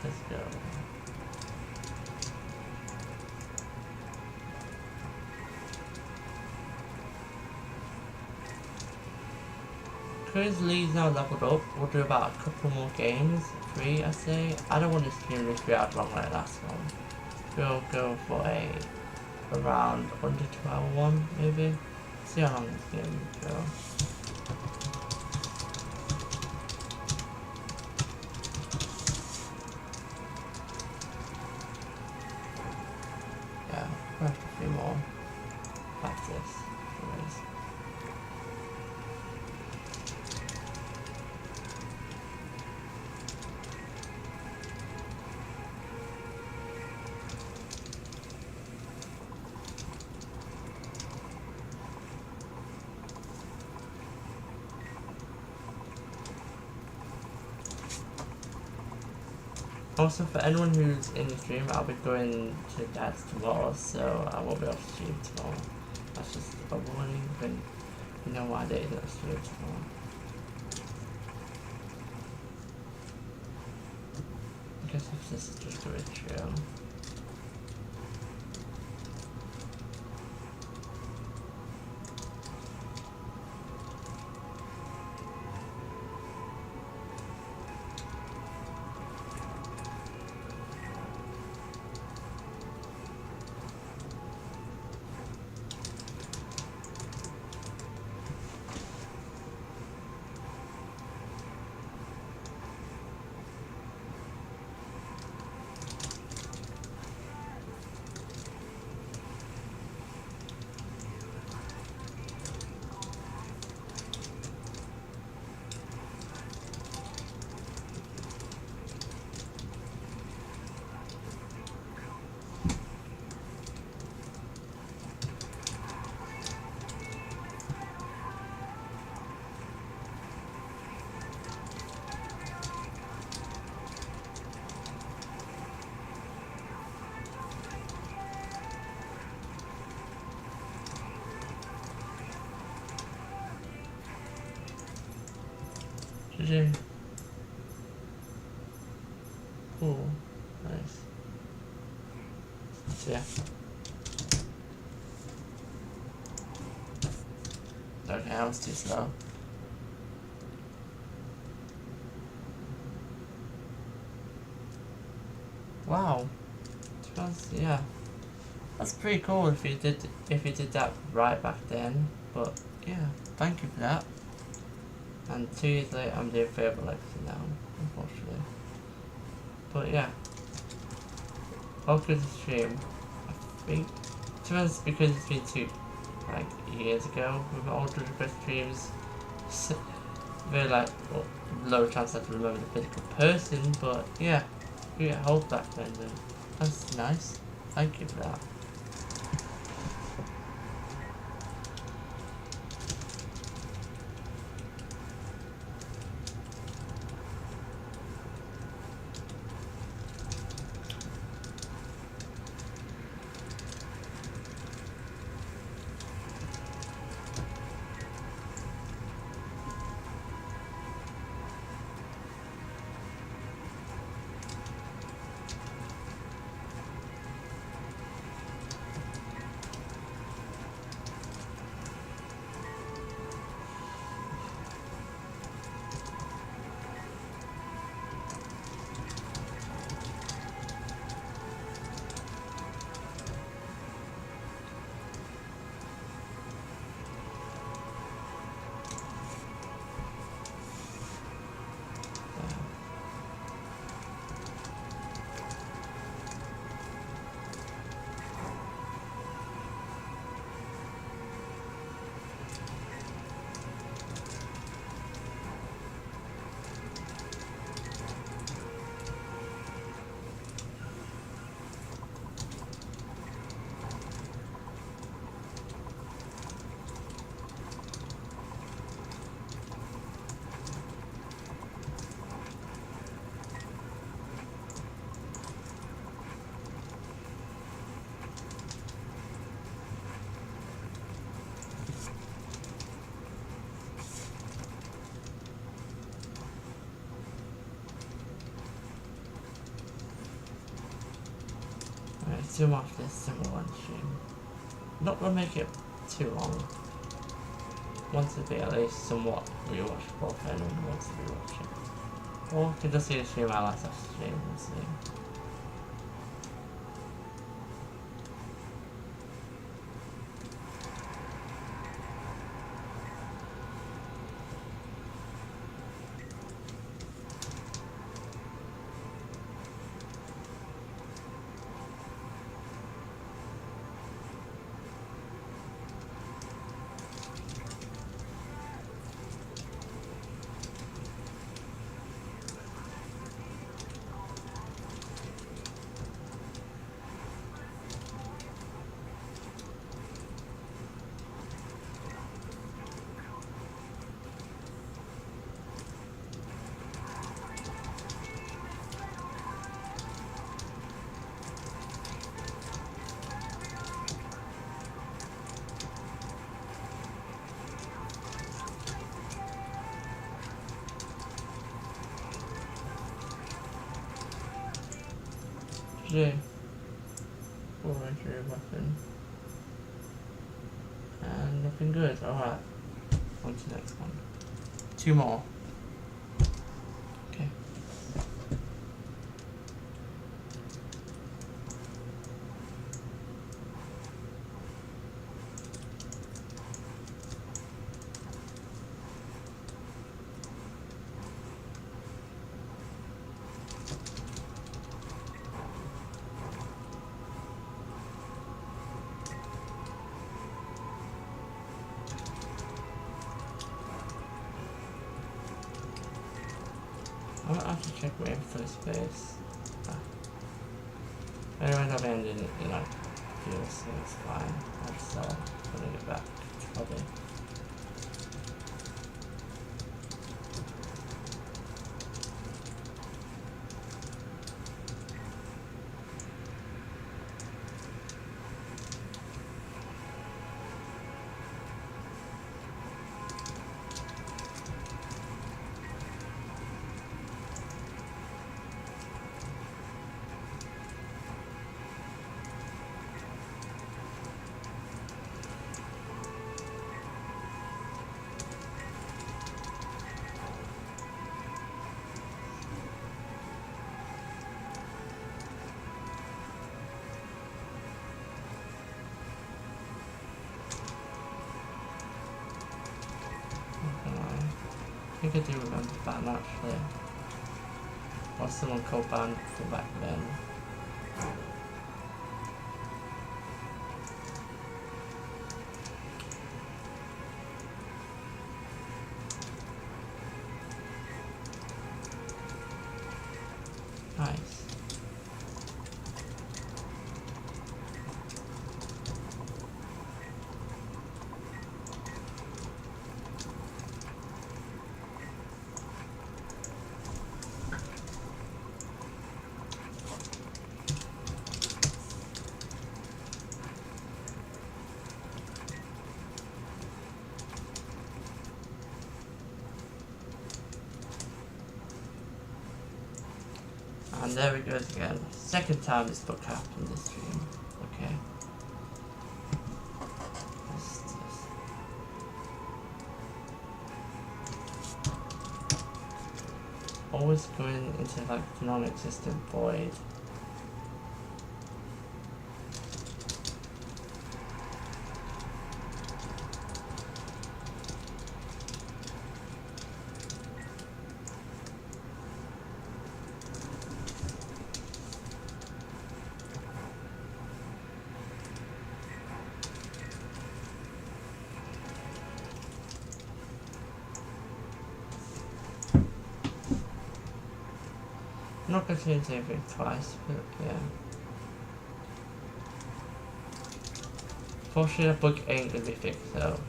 Let's go. Because Lee's now leveled up, we'll do about a couple more games. 3, I say. I don't want this game to be 3 hours long like last one. We'll go for a around under 2 hour one, maybe. See how long this game will go. Yeah, we'll have a few more practice. Anyways. Also, for anyone who's in the stream, I'll be going to Dad's tomorrow, so I won't be able to stream tomorrow. That's just a warning, but you know why they don't stream tomorrow. I guess if this is just a ritual. GG. Cool. Nice. So yeah. Okay, I was too slow. Wow. To be honest, yeah. That's pretty cool if you did that right back then. But yeah, thank you for that. And 2 years later, I'm doing Fabled now, unfortunately. But yeah, welcome to the stream. I think, to be honest, because it's been 2 years ago with my old request streams, very well, low chance I have to remember the physical person. But yeah, you get hold back then. That's nice. Thank you for that. Too much this single one stream. Not gonna make it too long. Want to be at least somewhat rewatchable for anyone who wants to rewatch it. Or you can just see the stream I last stream and see. GG. 4 injury weapon. And looking good. Alright. On to the next one. 2 more. Okay. I might have to check my info space. Anyway, I've ended it in like fuel, so it's fine. I'll just putting it back. Probably. I think I do remember Batman actually. Or someone called Band from back then. Nice. And there it goes again. Second time this book happened this stream. Okay. Always going into like non-existent void. I'm not going to change everything twice, but yeah. Fortunately, that book ain't going to be fixed, so.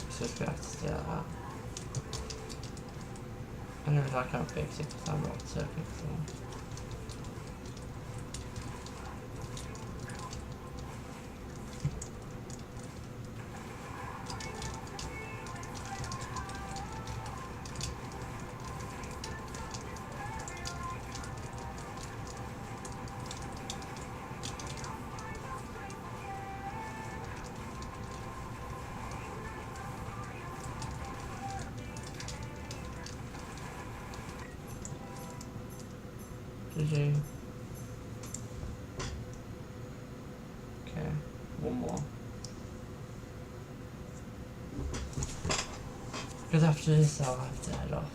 It's just going to have to stay like that. I know I can't fix it because I'm not so fixable. GG. Okay, one more. Because after this I'll have to head off.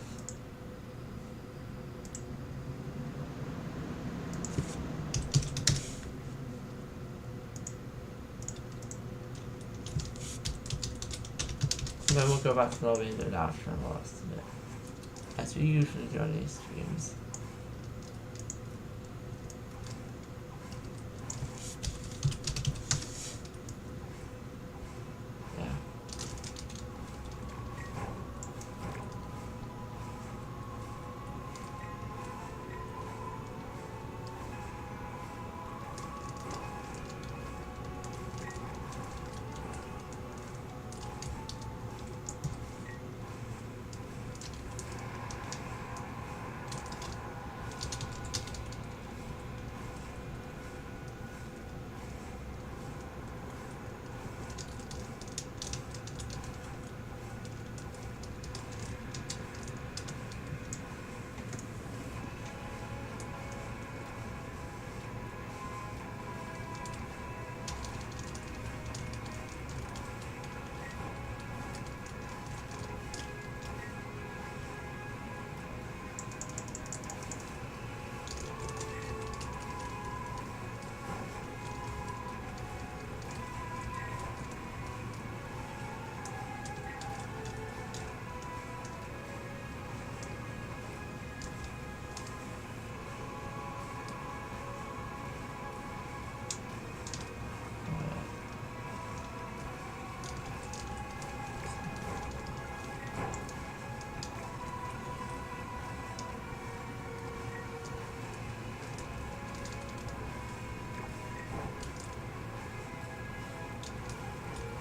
And then we'll go back to the lobby and do an outro and the rest of it. As we usually do on these streams.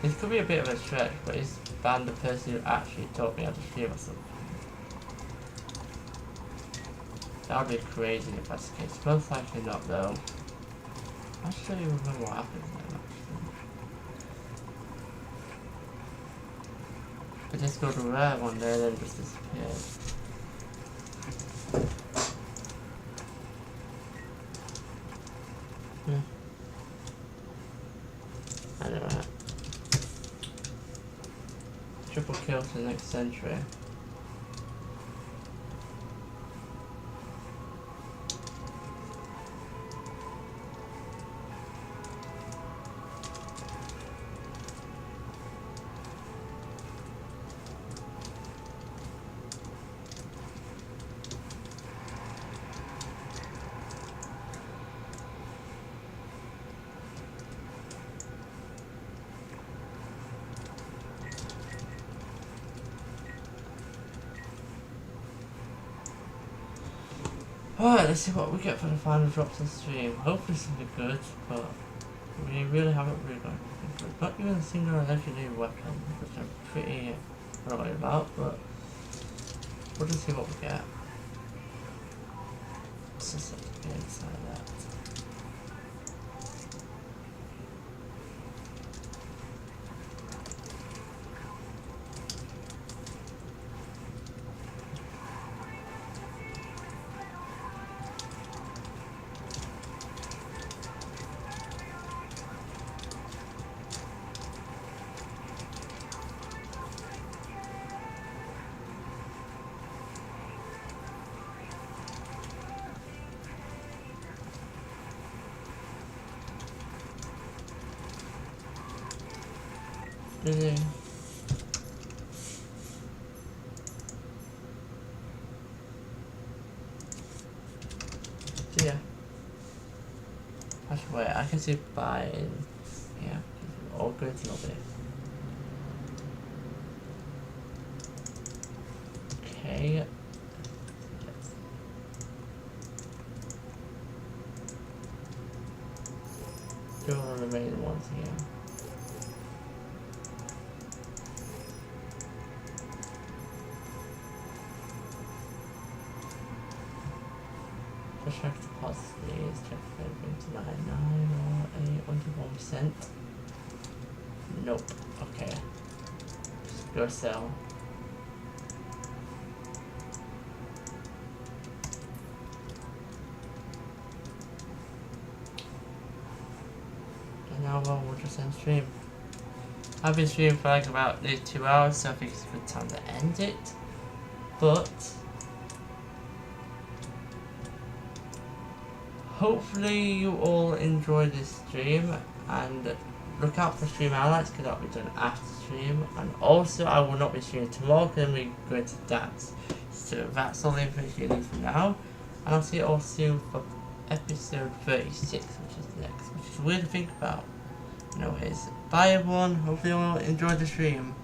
This could be a bit of a stretch, but it's banned the person who actually taught me how to stream or something. That would be crazy if that's the case. Most likely not though. I just don't even remember what happened then actually. It just got a rare one there then just disappeared. Anyway. Triple kill to the next century. Alright, let's see what we get for the final drops of stream. Hopefully something good, but we really haven't really got anything good. Not even a single legendary weapon, which I'm pretty annoyed about, but we'll just see what we get. Let's just have to be inside that. Really? So yeah. Actually, wait, I can see buying. Yeah, all good to lobby. Okay. Do all the remaining ones here. Check the positives, check if everything's 99 or 1%. Nope. Okay. Just go sell. And now we'll just end stream. I've been streaming for like about 2 hours, so I think it's a good time to end it. But hopefully you all enjoyed this stream, and look out for stream highlights because that'll be done after stream. And also I will not be streaming tomorrow because we're going to dance. So that's all the information you need for now, and I'll see you all soon for episode 36, which is the next, which is weird to think about. Anyways, bye everyone, hopefully you all enjoyed the stream.